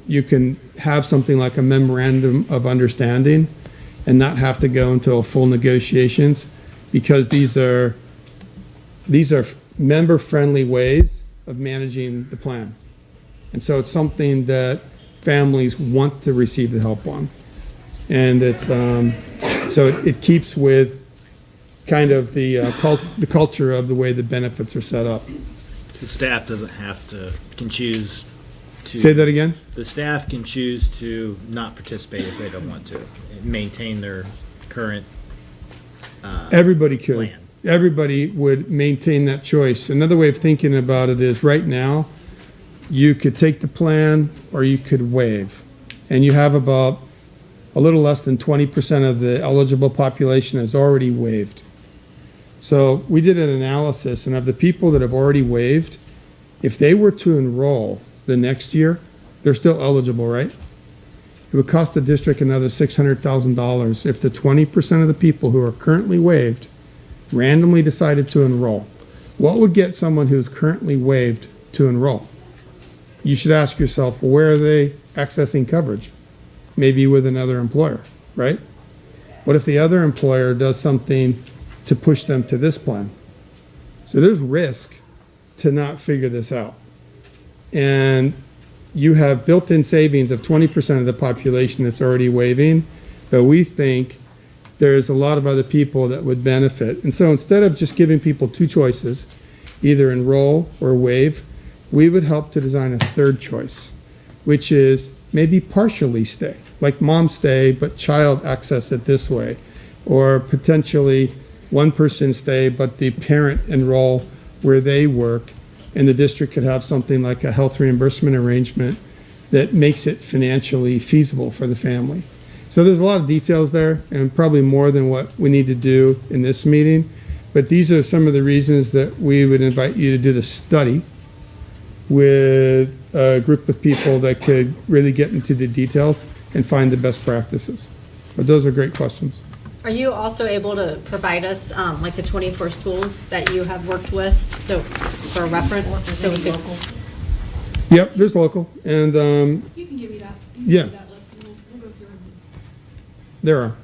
you can have something like a memorandum of understanding and not have to go into full negotiations, because these are member-friendly ways of managing the plan. And so it's something that families want to receive the help on. And it's so it keeps with kind of the culture of the way the benefits are set up. The staff doesn't have to, can choose to. Say that again? The staff can choose to not participate if they don't want to, maintain their current Everybody could. plan. Everybody would maintain that choice. Another way of thinking about it is right now, you could take the plan or you could waive. And you have about a little less than 20% of the eligible population is already waived. So we did an analysis, and of the people that have already waived, if they were to enroll the next year, they're still eligible, right? It would cost the district another $600,000 if the 20% of the people who are currently waived randomly decided to enroll. What would get someone who's currently waived to enroll? You should ask yourself, where are they accessing coverage? Maybe with another employer, right? What if the other employer does something to push them to this plan? So there's risk to not figure this out. And you have built-in savings of 20% of the population that's already waiving, but we think there's a lot of other people that would benefit. And so instead of just giving people two choices, either enroll or waive, we would help to design a third choice, which is maybe partially stay, like mom stay, but child access it this way, or potentially one person stay, but the parent enroll where they work, and the district could have something like a health reimbursement arrangement that makes it financially feasible for the family. So there's a lot of details there, and probably more than what we need to do in this meeting, but these are some of the reasons that we would invite you to do the study with a group of people that could really get into the details and find the best practices. But those are great questions. Are you also able to provide us, like the 24 schools that you have worked with, so for reference? So we could. Yep, there's local, and You can give me that. Yeah. That list and we'll go through them. there are.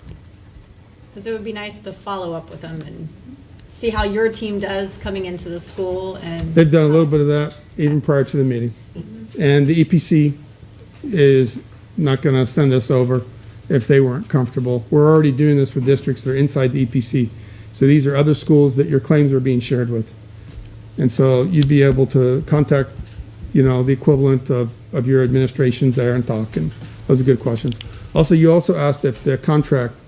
Because it would be nice to follow up with them and see how your team does coming into the school and. They've done a little bit of that even prior to the meeting. And the EPC is not going to send us over if they weren't comfortable. We're already doing this with districts that are inside the EPC. So these are other schools that your claims are being shared with. And so you'd be able to contact, the equivalent of your administrations there and talk, and those are good questions. Also, you also asked if the contract,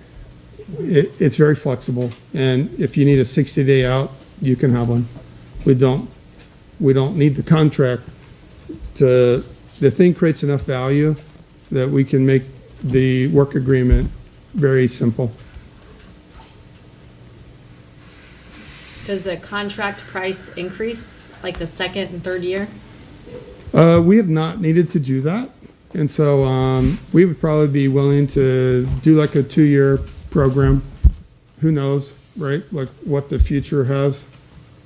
it's very flexible, and if you need a 60-day out, you can have one. We don't need the contract the thing creates enough value that we can make the work agreement very simple. Does the contract price increase, like the second and third year? We have not needed to do that. And so we would probably be willing to do like a 2-year program. Who knows, right? Like what the future has.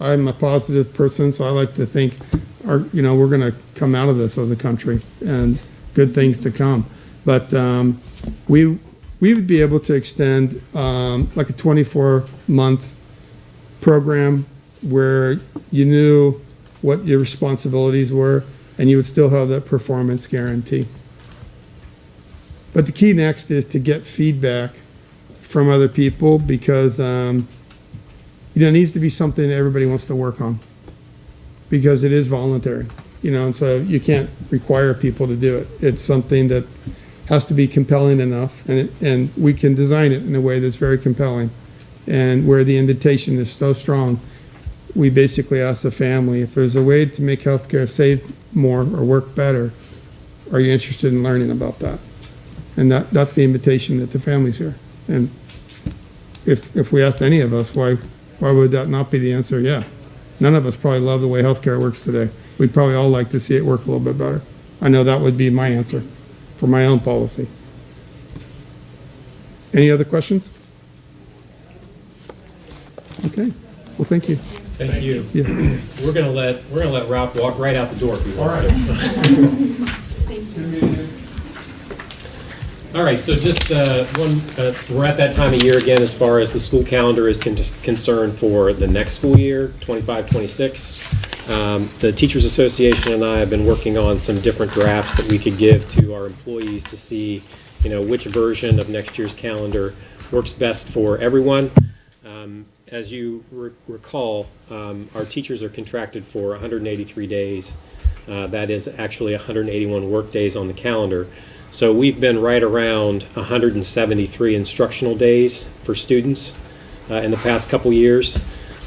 I'm a positive person, so I like to think we're going to come out of this as a country and good things to come. But we would be able to extend like a 24-month program where you knew what your responsibilities were, and you would still have that performance guarantee. But the key next is to get feedback from other people, because it needs to be something that everybody wants to work on, because it is voluntary, and so you can't require people to do it. It's something that has to be compelling enough, and we can design it in a way that's very compelling. And where the invitation is so strong, we basically ask the family, if there's a way to make healthcare save more or work better, are you interested in learning about that? And that's the invitation that the families hear. And if we asked any of us, why would that not be the answer? Yeah. None of us probably love the way healthcare works today. We'd probably all like to see it work a little bit better. I know that would be my answer for my own policy. Any other questions? Okay. Well, thank you. Thank you. Yeah. We're gonna let Ralph walk right out the door if he wants to. All right, so just we're at that time of year again as far as the school calendar is concerned for the next school year, 25-26. The Teachers Association and I have been working on some different drafts that we could give to our employees to see, which version of next year's calendar works best for everyone. As you recall, our teachers are contracted for 183 days. That is actually 181 work days on the calendar. So we've been right around 173 instructional days for students in the past couple years.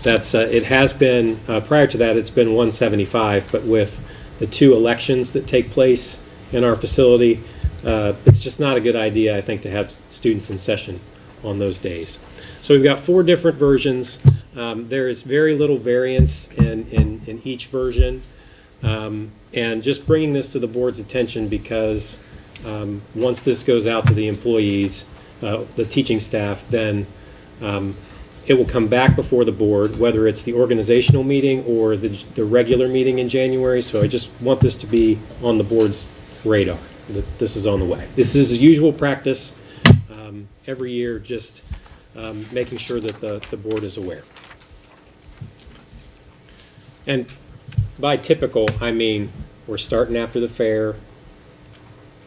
It has been, prior to that, it's been 175, but with the 2 elections that take place in our facility, it's just not a good idea, I think, to have students in session on those days. So we've got 4 different versions. There is very little variance in each version. And just bringing this to the board's attention because once this goes out to the employees, the teaching staff, then it will come back before the board, whether it's the organizational meeting or the regular meeting in January. So I just want this to be on the board's radar, that this is on the way. This is the usual practice every year, just making sure that the board is aware. And by typical, I mean we're starting after the fair.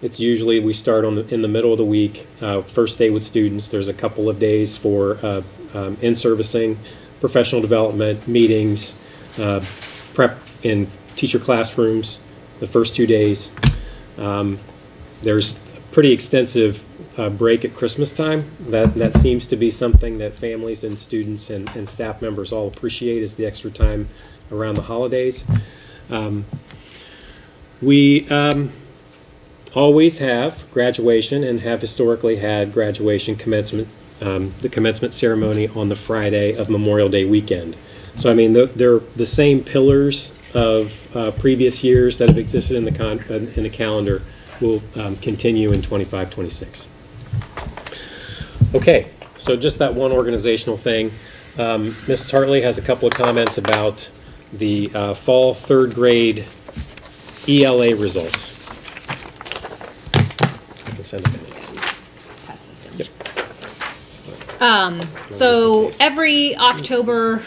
It's usually we start in the middle of the week, first day with students. There's a couple of days for in-servicing, professional development, meetings, prep in teacher classrooms the first 2 days. There's a pretty extensive break at Christmas time. That seems to be something that families and students and staff members all appreciate, is the extra time around the holidays. We always have graduation and have historically had graduation commencement, the commencement ceremony on the Friday of Memorial Day weekend. So I mean, they're the same pillars of previous years that have existed in the calendar will continue in 25-26. Okay, so just that one organizational thing. Mrs. Hartley has a couple of comments about the fall 3rd grade ELA results. I can send them in. Pass those down. Yep. So every October,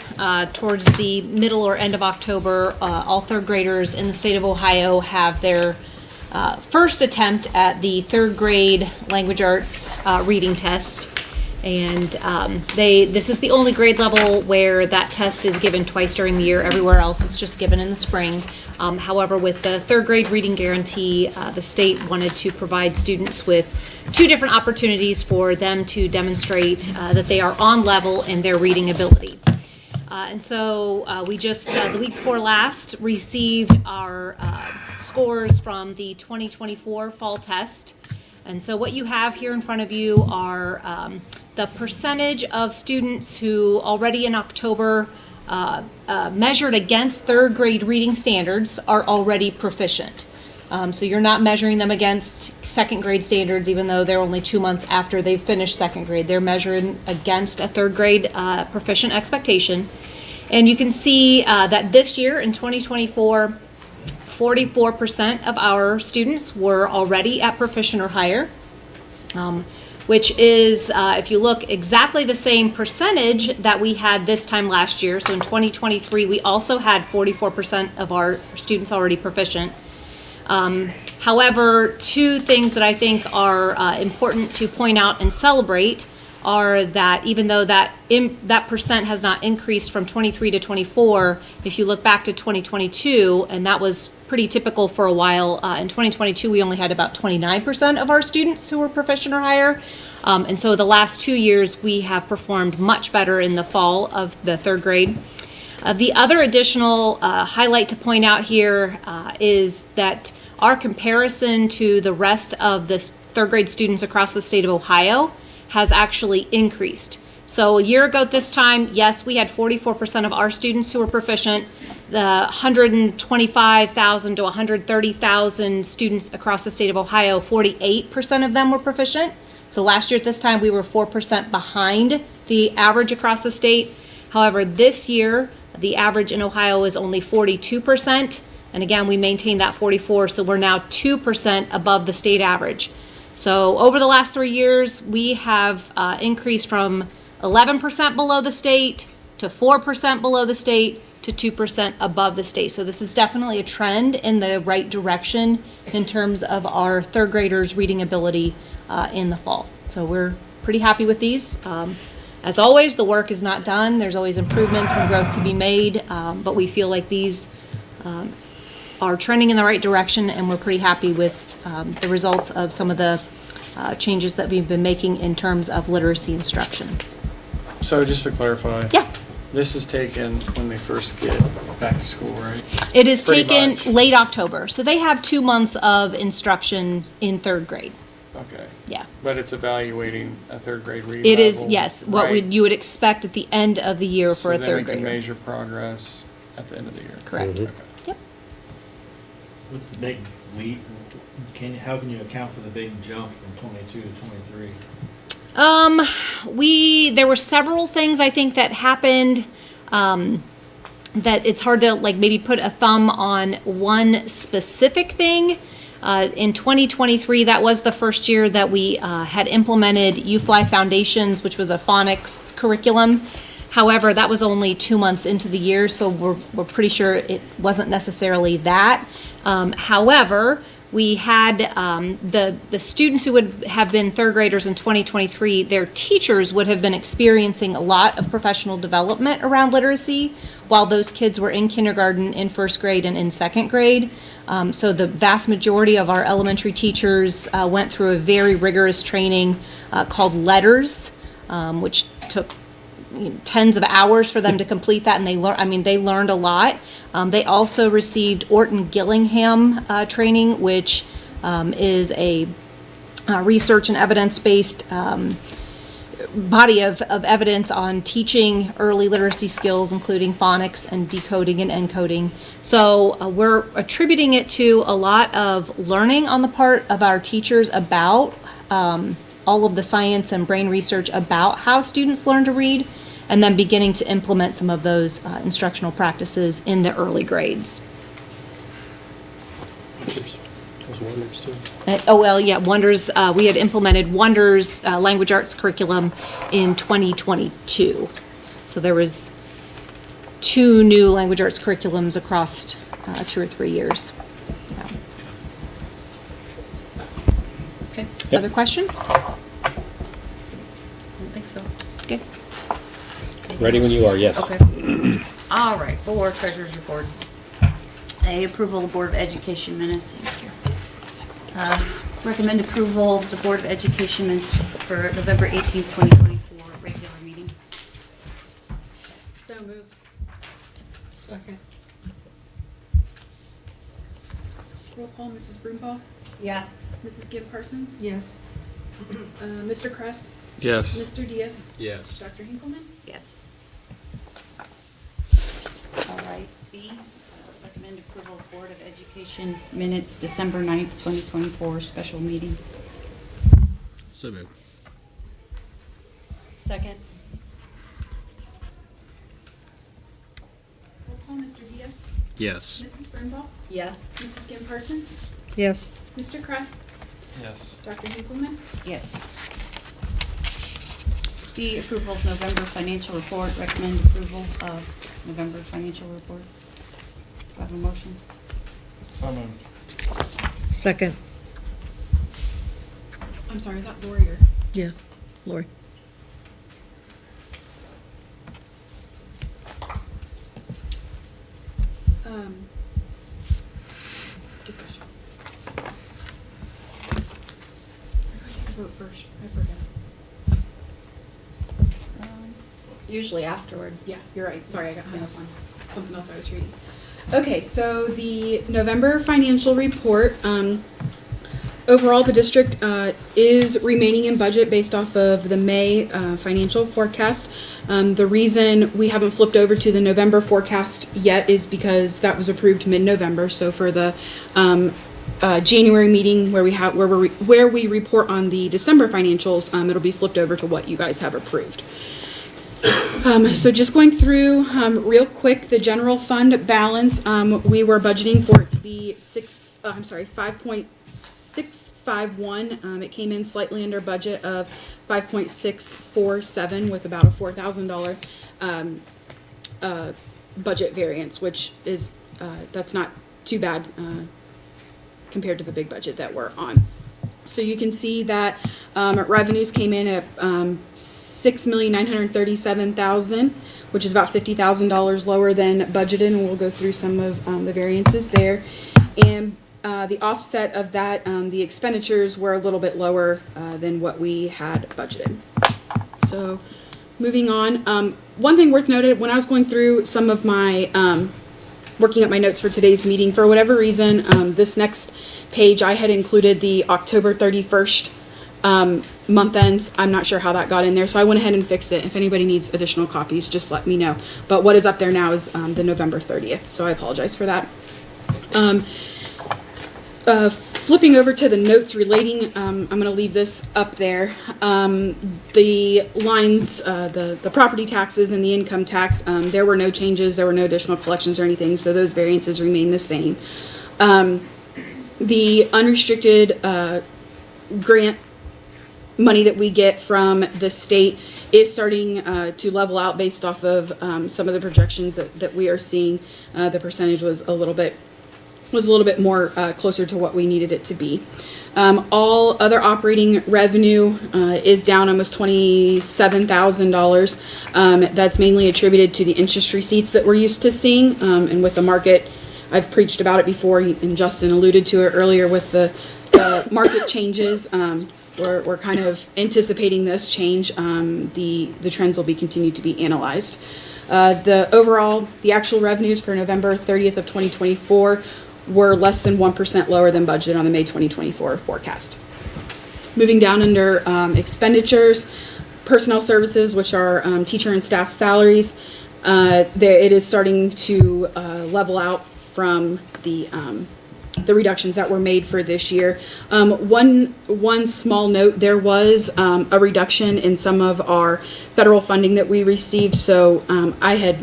towards the middle or end of October, all 3rd graders in the state of Ohio have their first attempt at the 3rd grade language arts reading test. And this is the only grade level where that test is given twice during the year. Everywhere else, it's just given in the spring. However, with the 3rd grade reading guarantee, the state wanted to provide students with 2 different opportunities for them to demonstrate that they are on level in their reading ability. And so we just, the week before last, received our scores from the 2024 fall test. And so what you have here in front of you are the percentage of students who already in October measured against 3rd grade reading standards are already proficient. So you're not measuring them against 2nd grade standards, even though they're only 2 months after they've finished 2nd grade. They're measuring against a 3rd grade proficient expectation. And you can see that this year in 2024, 44% of our students were already at proficient or higher, which is, if you look, exactly the same percentage that we had this time last year. So in 2023, we also had 44% of our students already proficient. However, 2 things that I think are important to point out and celebrate are that even though that percent has not increased from 23 to 24, if you look back to 2022, and that was pretty typical for a while, in 2022 we only had about 29% of our students who were proficient or higher. And so the last 2 years we have performed much better in the fall of the 3rd grade. The other additional highlight to point out here is that our comparison to the rest of the 3rd grade students across the state of Ohio has actually increased. So a year ago at this time, yes, we had 44% of our students who were proficient. The 125,000 to 130,000 students across the state of Ohio, 48% of them were proficient. So last year at this time, we were 4% behind the average across the state. However, this year, the average in Ohio is only 42%. And again, we maintained that 44, so we're now 2% above the state average. So over the last 3 years, we have increased from 11% below the state to 4% below the state to 2% above the state. So this is definitely a trend in the right direction in terms of our 3rd graders' reading ability in the fall. So we're pretty happy with these. As always, the work is not done. There's always improvements and growth to be made, but we feel like these are trending in the right direction, and we're pretty happy with the results of some of the changes that we've been making in terms of literacy instruction. So just to clarify. Yeah. This is taken when they first get back to school, right? It is Pretty taken much. late October, so they have 2 months of instruction in third grade. Okay. Yeah. But it's evaluating a third grade reading It is, level, yes, what right? you would expect at the end of the year for a third So then we can grader. measure progress at the end of the year. Correct. Okay. Yep. What's the big leap? How can you account for the big jump from 22 to 23? There were several things I think that happened, that it's hard to like maybe put a thumb on one specific thing. In 2023, that was the first year that we had implemented UFly Foundations, which was a phonics curriculum. However, that was only 2 months into the year, so we're pretty sure it wasn't necessarily that. However, we had the students who would have been third graders in 2023, their teachers would have been experiencing a lot of professional development around literacy while those kids were in kindergarten, in first grade, and in second grade. So the vast majority of our elementary teachers went through a very rigorous training called Letters, which took tens of hours for them to complete that, and they learned a lot. They also received Orton Gillingham training, which is a research and evidence-based body of evidence on teaching early literacy skills, including phonics and decoding and encoding. So we're attributing it to a lot of learning on the part of our teachers about all of the science and brain research about how students learn to read, and then beginning to implement some of those instructional practices in the early grades. Those wonders too. Wonders, we had implemented Wonders language arts curriculum in 2022. So there was 2 new language arts curriculums across 2 or 3 years. Yeah. Okay, Other questions? I don't think so. Okay. Ready when you are, yes. Okay. All right, for treasurer's report. A approval of Board of Education minutes. Recommend approval of the Board of Education minutes for November 18th, 2024, regular meeting. So moved. Second. Roll call, Mrs. Broompaw, Yes. Mrs. Gibb Parsons, Yes. Mr. Kress, Yes. Mr. Diaz, Yes. Dr. Hinkleman. Yes. All right, B, recommend approval of Board of Education minutes, December 9th, 2024, special meeting. So moved. Second. Roll call, Mr. Diaz, Yes. Mrs. Broompaw, Yes. Mrs. Gibb Parsons, Yes. Mr. Kress, Yes. Dr. Hinkleman. Yes. C, approval of November financial report, recommend approval of November financial report. Do I have a motion? So moved. Second. I'm sorry, is that Lori or? Yes. Lori. Discussion. I vote first, I forget. Usually afterwards. Yeah, you're right. Sorry, I got hung up on something else I was reading. Okay, so the November financial report, overall, the district is remaining in budget based off of the May financial forecast. The reason we haven't flipped over to the November forecast yet is because that was approved mid-November. So for the January meeting where we report on the December financials, it'll be flipped over to what you guys have approved. So just going through real quick, the general fund balance, we were budgeting for it to be 5.651. It came in slightly under budget of 5.647 with about a $4,000 budget variance, which is that's not too bad compared to the big budget that we're on. So you can see that revenues came in at $6,937,000, which is about $50,000 lower than budgeted, and we'll go through some of the variances there. And the offset of that, the expenditures were a little bit lower than what we had budgeted. So moving on, one thing worth noting, when I was going through some of my, working up my notes for today's meeting, for whatever reason, this next page, I had included the October 31st month ends. I'm not sure how that got in there, so I went ahead and fixed it. If anybody needs additional copies, just let me know. But what is up there now is the November 30th, so I apologize for that. Flipping over to the notes relating, I'm going to leave this up there. The lines, the property taxes and the income tax, there were no changes, there were no additional collections or anything, so those variances remain the same. The unrestricted grant money that we get from the state is starting to level out based off of some of the projections that we are seeing. The percentage was a little bit more closer to what we needed it to be. All other operating revenue is down almost $27,000. That's mainly attributed to the interest receipts that we're used to seeing. And with the market, I've preached about it before, and Justin alluded to it earlier with the market changes. We're kind of anticipating this change. The trends will be continued to be analyzed. The actual revenues for November 30th of 2024 were less than 1% lower than budget on the May 2024 forecast. Moving down under expenditures, personnel services, which are teacher and staff salaries, it is starting to level out from the reductions that were made for this year. One small note, there was a reduction in some of our federal funding that we received, so I had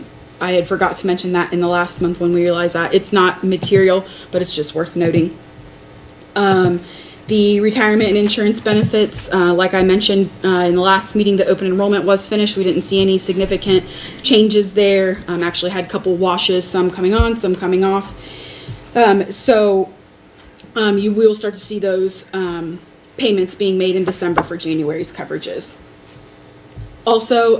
forgot to mention that in the last month when we realized that. It's not material, but it's just worth noting. The retirement and insurance benefits, like I mentioned in the last meeting, the open enrollment was finished. We didn't see any significant changes there. Actually had a couple washes, some coming on, some coming off. You will start to see those payments being made in December for January's coverages. Also,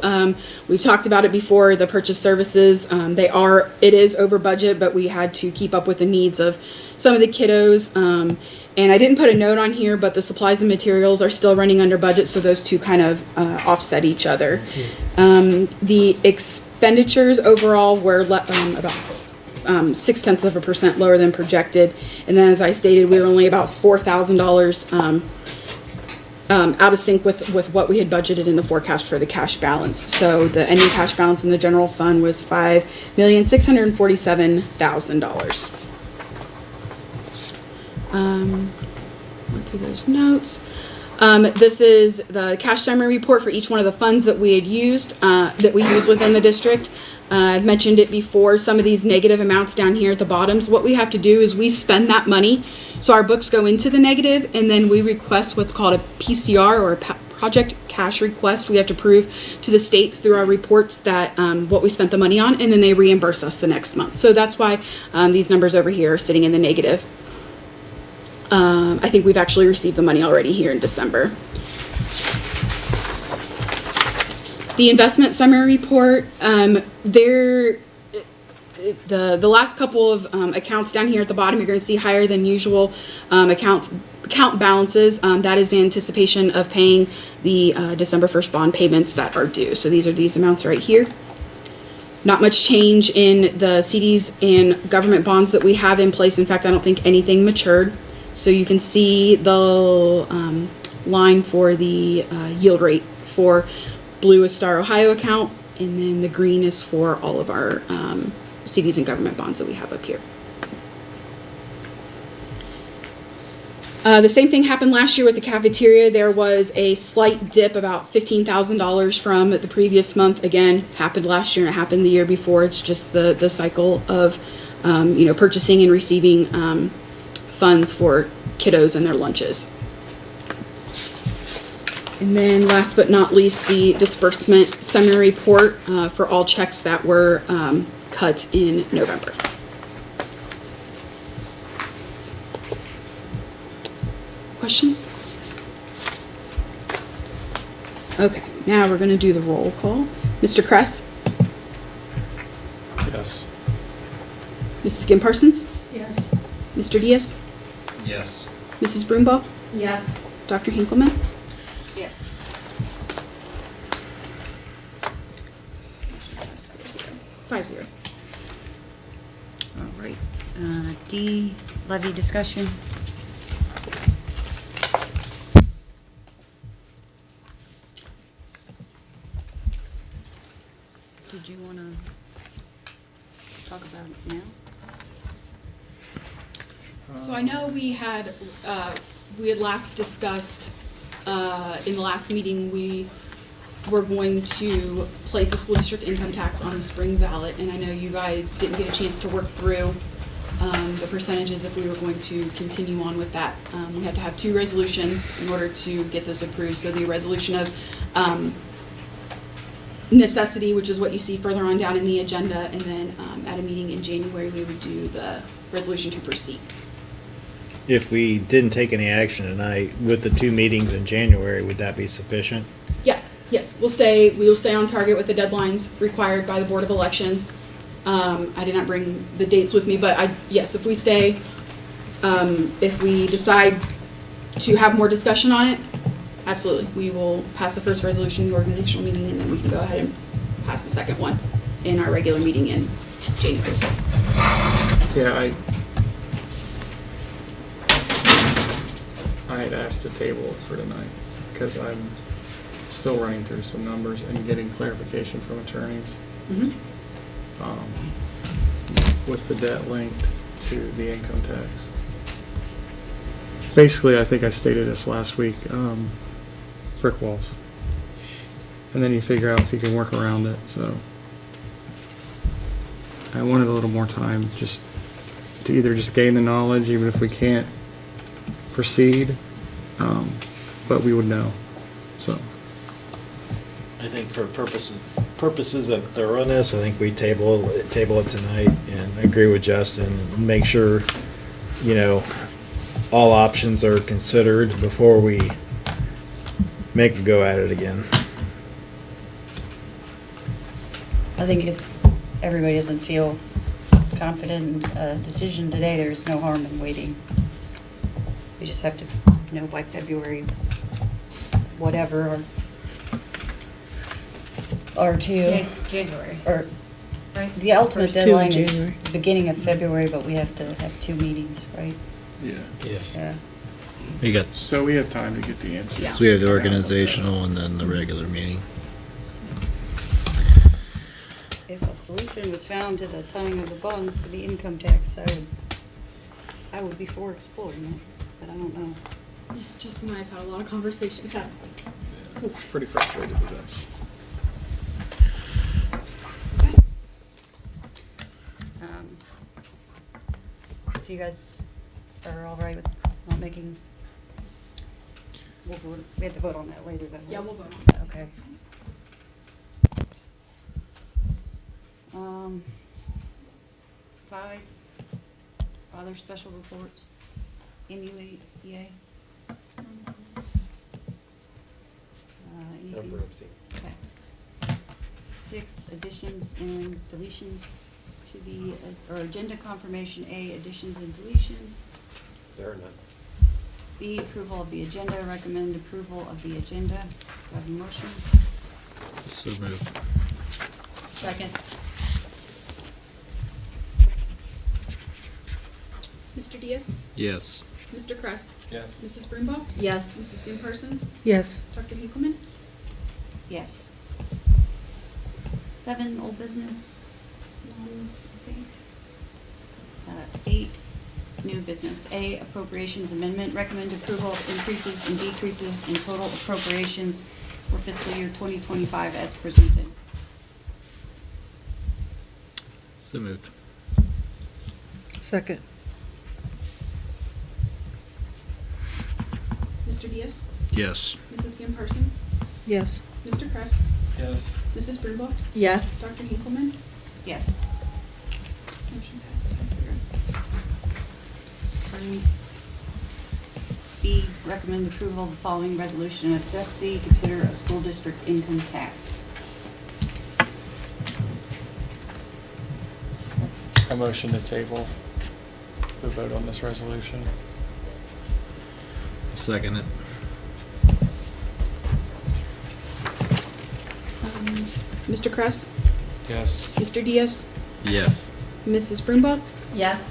we've talked about it before, the purchase services, it is over budget, but we had to keep up with the needs of some of the kiddos. And I didn't put a note on here, but the supplies and materials are still running under budget, so those two kind of offset each other. The expenditures overall were about 0.6% lower than projected. And then, as I stated, we were only about $4,000 out of sync with what we had budgeted in the forecast for the cash balance. So the ending cash balance in the general fund was $5,647,000. Went through those notes. This is the cash summary report for each one of the funds that we had used, that we use within the district. I've mentioned it before, some of these negative amounts down here at the bottoms. What we have to do is we spend that money, so our books go into the negative, and then we request what's called a PCR, or a project cash request. We have to prove to the states through our reports that what we spent the money on, and then they reimburse us the next month. So that's why these numbers over here are sitting in the negative. I think we've actually received the money already here in December. The investment summary report, the last couple of accounts down here at the bottom, you're going to see higher than usual account balances. That is in anticipation of paying the December 1st bond payments that are due. So these are these amounts right here. Not much change in the CDs and government bonds that we have in place. In fact, I don't think anything matured. So you can see the line for the yield rate for blue is Star Ohio account, and then the green is for all of our CDs and government bonds that we have up here. The same thing happened last year with the cafeteria. There was a slight dip, about $15,000 from the previous month. Again, happened last year and it happened the year before. It's just the cycle of purchasing and receiving funds for kiddos and their lunches. And then last but not least, the disbursement summary report for all checks that were cut in November. Questions? Okay, now we're going to do the roll call. Mr. Kress? Yes. Mrs. Kim Parsons? Yes. Mr. Diaz? Yes. Mrs. Broombaugh? Yes. Dr. Hinkleman? Yes. 5-0. All right. D, levy discussion. Did you want to talk about it now? So I know we had last discussed, in the last meeting, we were going to place the school district income tax on the spring ballot, and I know you guys didn't get a chance to work through the percentages if we were going to continue on with that. We had to have 2 resolutions in order to get those approved. So the resolution of necessity, which is what you see further on down in the agenda, and then at a meeting in January, we would do the resolution to proceed. If we didn't take any action tonight with the 2 meetings in January, would that be sufficient? Yeah, yes, we will stay on target with the deadlines required by the Board of Elections. I did not bring the dates with me, but yes, if we stay, if we decide to have more discussion on it, absolutely. We will pass the first resolution in the organizational meeting, and then we can go ahead and pass the second one in our regular meeting in January. Yeah, I had asked to table it for tonight because I'm still running through some numbers and getting clarification from attorneys. Mhm. With the debt linked to the income tax. Basically, I think I stated this last week, brick walls. And then you figure out if you can work around it, so. I wanted a little more time just to either just gain the knowledge, even if we can't proceed, but we would know, so. I think for purposes of thoroughness, I think we table it tonight, and I agree with Justin, and make sure, all options are considered before we make a go at it again. I think if everybody doesn't feel confident in a decision today, there's no harm in waiting. We just have to know by February, whatever, or to, January. or Right. the ultimate First 2 in deadline is January. the beginning of February, but we have to have 2 meetings, right? Yeah. Yes. Yeah. We got, So we have time to get the answers. Yeah. so we have the organizational and then the regular meeting. If a solution was found to the tying of the bonds to the income tax, I would be for exploring it, but I don't know. Yeah, Justin and I have had a lot of conversations. It's pretty frustrated with this. So you guys are all right with not making, we have to vote on that later, though. Yeah, we'll vote on that. Okay. 5, other special reports, NUEA. Number of seats. Okay. 6, additions and deletions to the, or agenda confirmation, A, additions and deletions. There are none. B, approval of the agenda, recommend approval of the agenda. Do I have a motion? So moved. Second. Mr. Diaz? Yes. Mr. Kress? Yes. Mrs. Brumbaugh? Yes. Mrs. Kim Parsons? Yes. Dr. Hinkleman? Yes. 7, old business. None, I think. 8, new business. A, appropriations amendment. Recommend approval of increases and decreases in total appropriations for fiscal year 2025 as presented. So moved. Second. Mr. Diaz? Yes. Mrs. Kim Parsons? Yes. Mr. Kress? Yes. Mrs. Brumbaugh? Yes. Dr. Hinkleman? Yes. Motion passes 5-0. B, recommend approval of the following resolution of necessity. Consider a school district income tax. A motion to table the vote on this resolution. Second it. Mr. Kress? Yes. Mr. Diaz, Yes. Mrs. Brumbaugh, Yes.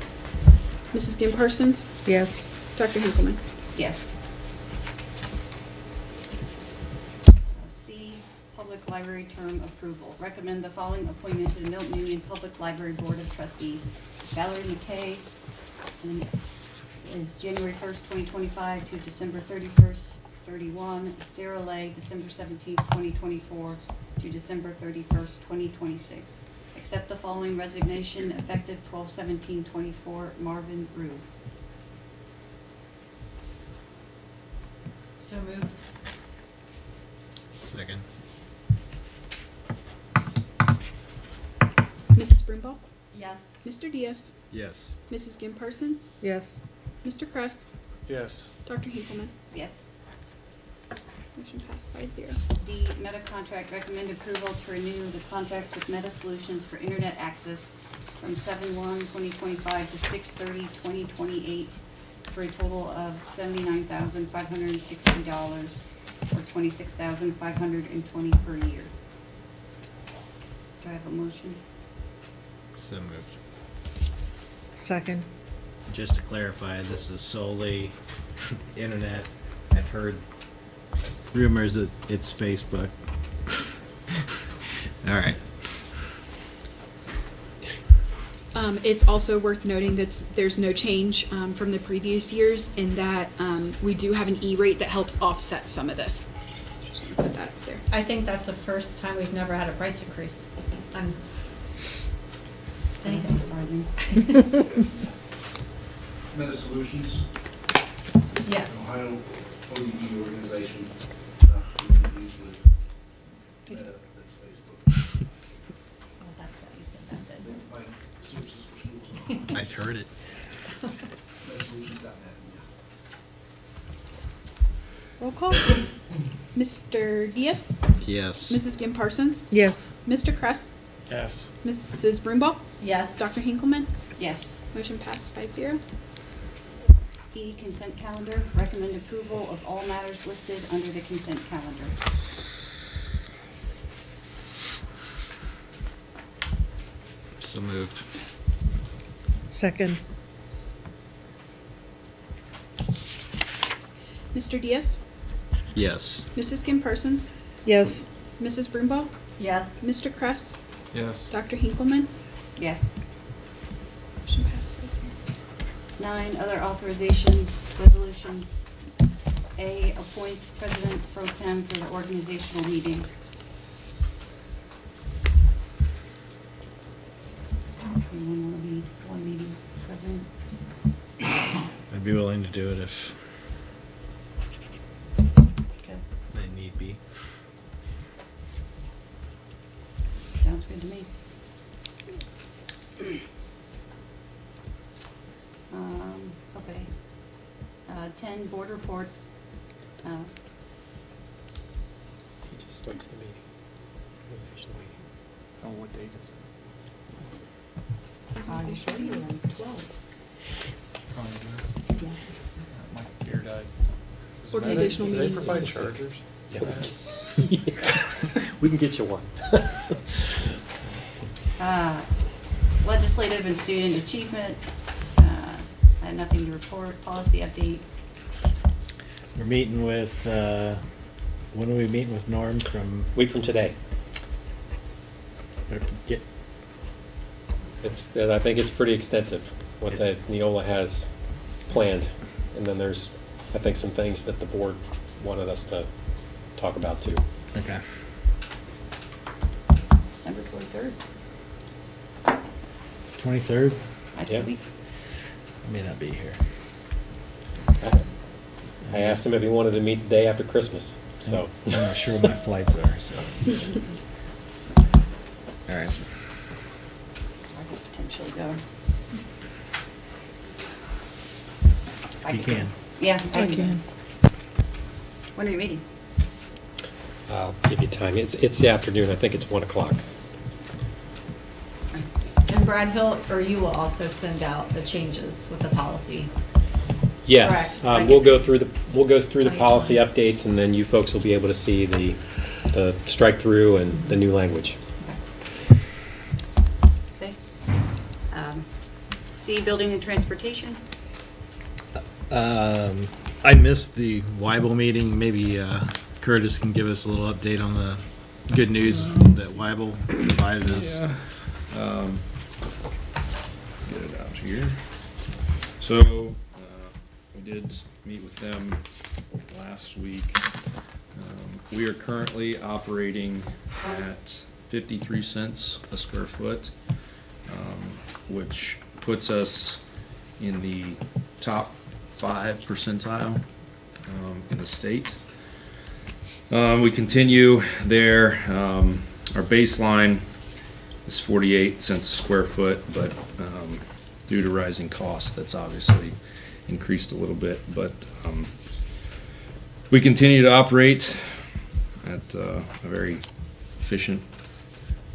Mrs. Kim Parsons, Yes. Dr. Hinkleman. Yes. C, Public Library Term Approval. Recommend the following appointment to the Milton-Union Public Library Board of Trustees. Valerie McKay is January 1st, 2025 to December 31st, 31. Sarah Lay, December 17th, 2024 to December 31st, 2026. Accept the following resignation effective 12/17/24. Marvin Rue. So moved. Second. Mrs. Brumbaugh, Yes. Mr. Diaz, Yes. Mrs. Kim Parsons, Yes. Mr. Kress, Yes. Dr. Hinkleman. Yes. Motion passed 5-0. D, Meta contract, recommend approval to renew the contracts with Meta Solutions for internet access from 7/1/2025 to 6/30/2028 for a total of $79,560 or $26,520 per year. Do I have a motion? So moved. Second. Just to clarify, this is solely internet. I've heard rumors that it's Facebook. All right. It's also worth noting that there's no change from the previous years in that we do have an E-rate that helps offset some of this. Just want to put that up there. I think that's the first time we've never had a price increase. Thanks. Meta Solutions, Yes. an Ohio ODE organization, we use with Meta, that's Facebook. Well, that's why you said that then. Like services for schools. I've heard it. MetaSolutions.net. Roll call. Mr. Diaz, Yes. Mrs. Kim Parsons, Yes. Mr. Kress, Yes. Mrs. Brumbaugh, Yes. Dr. Hinkleman. Yes. Motion passed 5-0. E, consent calendar, recommend approval of all matters listed under the consent calendar. So moved. Second. Mr. Diaz, Yes. Mrs. Kim Parsons, Yes. Mrs. Brumbaugh, Yes. Mr. Kress, Yes. Dr. Hinkleman. Yes. Motion passed 5-0. 9, other authorizations, resolutions. A, appoints President Pro Tem for the organizational meeting. Anyone want to be one meeting president? I'd be willing to do it if Okay, they need be. sounds good to me. Okay. 10, board reports. Just starts the meeting. Organizational meeting. Oh, what date is it? Organizational meeting, 12. My computer died. Organizational Do they meeting. provide chargers? Yes. We can get you one. Legislative and student achievement. I had nothing to report. Policy update. We're meeting with, when are we meeting with Norm from, Week from today. get, I think it's pretty extensive, what that Neola has planned. And then there's, I think, some things that the board wanted us to talk about too. okay. December 23rd. 23rd? Next Yeah. week. I may not be here. I asked him if he wanted to meet the day after Christmas, so. I'm not sure when my flights are, so. All right. I could potentially go. I You could go. can. Yeah, I I can. can. When are you meeting? I'll give you time. It's the afternoon. I think it's 1 o'clock. And Brad Hill, or you will also send out the changes with the policy. Yes, Correct. we'll go through the policy updates, and then you folks will be able to see the strike through and the new language. CTC Building and Transportation. I missed the Weibel meeting. Maybe Curtis can give us a little update on the good news that Weibel provided us. Get it out here. So, we did meet with them last week. We are currently operating at 53 cents a square foot, which puts us in the top 5 percentile in the state. We continue there. Our baseline is 48 cents a square foot, but due to rising costs, that's obviously increased a little bit. But we continue to operate at a very efficient,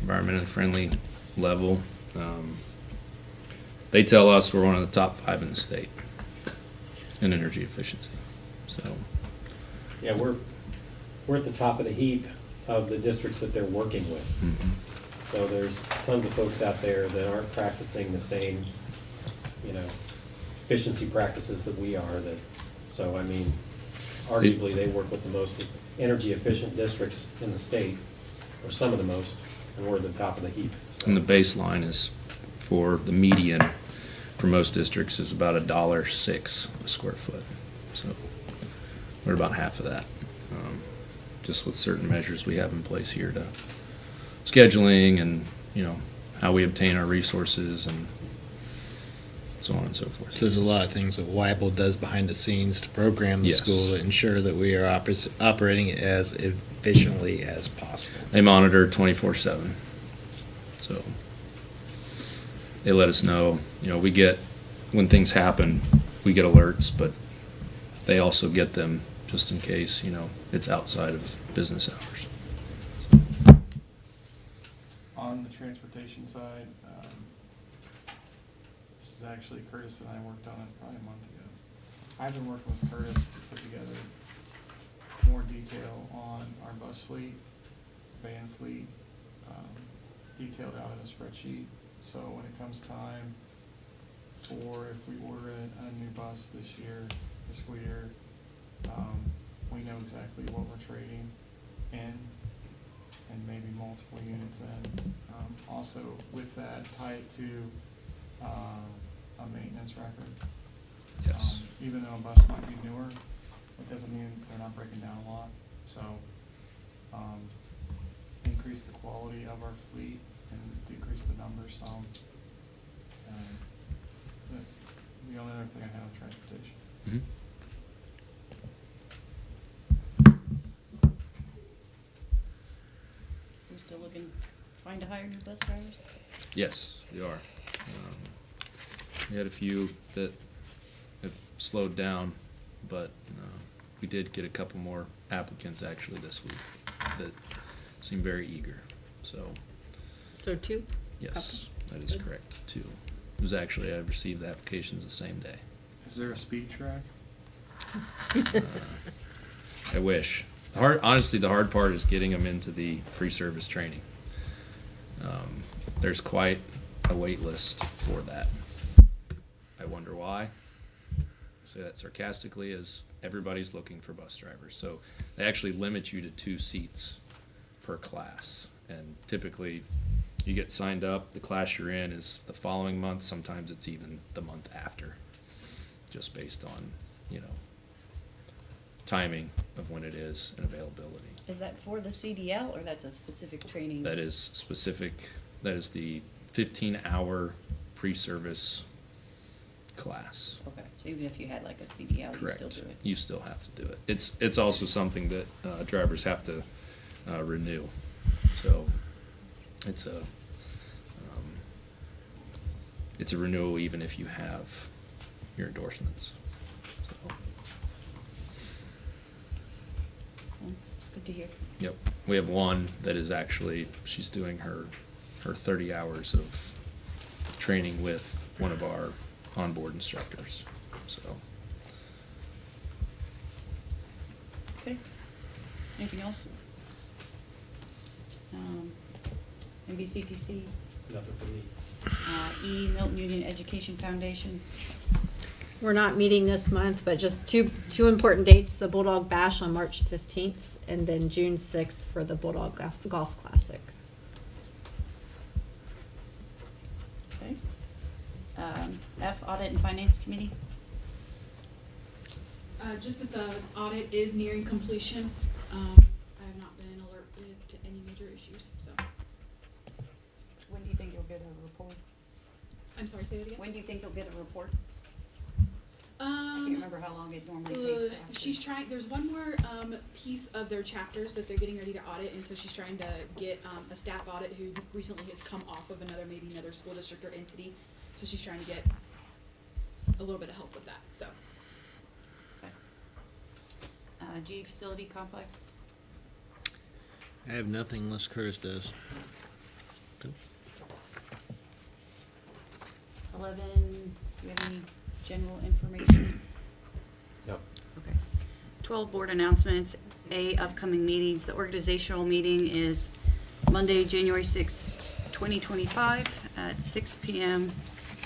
environmentally friendly level. They tell us we're one of the top 5 in the state in energy efficiency. So, Yeah, we're at the top of the heap of the districts that they're working with. mhm. So there's tons of folks out there that aren't practicing the same, efficiency practices that we are. So I mean, arguably they work with the most energy efficient districts in the state, or some of the most, and we're at the top of the heap. So. And the baseline is for the median for most districts is about $1.06 a square foot. So we're about half of that. Just with certain measures we have in place here to scheduling and, how we obtain our resources and so on and so forth. So there's a lot of things that Weibel does behind the scenes to program the Yes. school to ensure that we are operating as efficiently as possible. They monitor 24/7. So they let us know, we get, when things happen, we get alerts, but they also get them just in case, it's outside of business hours. So. On the transportation side, this is actually Curtis and I worked on it probably a month ago. I've been working with Curtis to put together more detail on our bus fleet, van fleet, detailed out in a spreadsheet. So when it comes time for if we order a new bus this fiscal year, we know exactly what we're trading in and maybe multiple units in. Also with that, tie it to a maintenance record. Yes. Even though a bus might be newer, it doesn't mean they're not breaking down a lot. So increase the quality of our fleet and decrease the numbers some. That's the only other thing I have on transportation. Mhm. We're still trying to hire new bus drivers? Yes, we are. We had a few that have slowed down, but we did get a couple more applicants actually this week that seem very eager. So, two? yes, that is correct, 2. It was actually, I received the applications the same day. Is there a speed track? I wish. Honestly, the hard part is getting them into the pre-service training. There's quite a wait list for that. I wonder why. I say that sarcastically, as everybody's looking for bus drivers. So they actually limit you to 2 seats per class. And typically, you get signed up, the class you're in is the following month, sometimes it's even the month after, just based on, timing of when it is and availability. Is that for the CDL or that's a specific training? That is specific, that is the 15-hour pre-service class. Okay, so even if you had like a CDL, you Correct. still do it? You still have to do it. It's also something that drivers have to renew. So it's a renewal even if you have your endorsements. So, Well, it's good to hear. yep. We have one that is actually, she's doing her 30 hours of training with one of our onboard instructors. So, Okay. Anything else? Maybe CTC? Nothing for me. Milton-Union Education Foundation. We're not meeting this month, but just two important dates, the Bulldog Bash on March 15th, and then June 6th for the Bulldog Golf Classic. Okay. F, Audit and Finance Committee. Just that the audit is nearing completion. I have not been alerted to any major issues, so. When do you think you'll get a report? I'm sorry, say that again? When do you think you'll get a report? I Um, can't remember how long it normally takes. after. she's trying, there's one more, piece of their chapters that they're getting ready to audit, and so she's trying to get, a staff audit who recently has come off of maybe another school district or entity. So she's trying to get a little bit of help with that, so. G, Facility Complex. I have nothing unless Curtis does. 11, do you have any general information? No. Okay. 12, board announcements. A, upcoming meetings. The organizational meeting is Monday, January 6, 2025 at 6 p.m.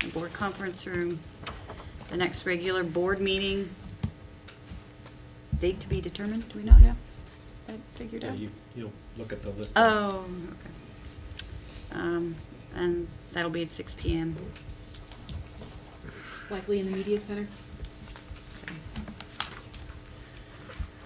in Board Conference Room. The next regular board meeting, date to be determined, do we not have that figured Yeah, out? you'll look at the list. Oh, okay. And that'll be at 6 p.m. Likely in the media center.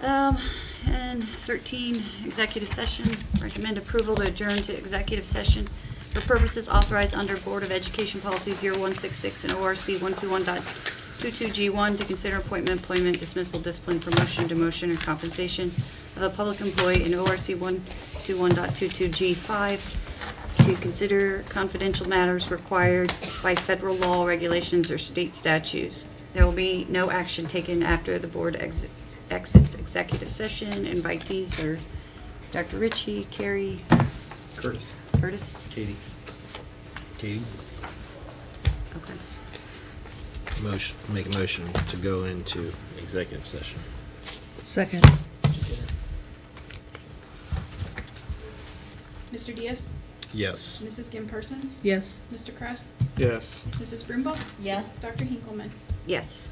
And 13, executive session. Recommend approval to adjourn to executive session for purposes authorized under Board of Education Policy 0166 and ORC 121.22G1 to consider appointment, employment, dismissal, discipline, promotion, demotion, or compensation of a public employee in ORC 121.22G5 to consider confidential matters required by federal law, regulations, or state statutes. There will be no action taken after the board exits executive session. Invitees are Dr. Ritchie, Carrie, Curtis. Curtis. Katie. Katie? Okay. Make a motion to go into executive session. Second. Mr. Diaz? Yes. Mrs. Kim Parsons? Yes. Mr. Kress? Yes. Mrs. Brumbaugh? Yes. Dr. Hinkleman? Yes.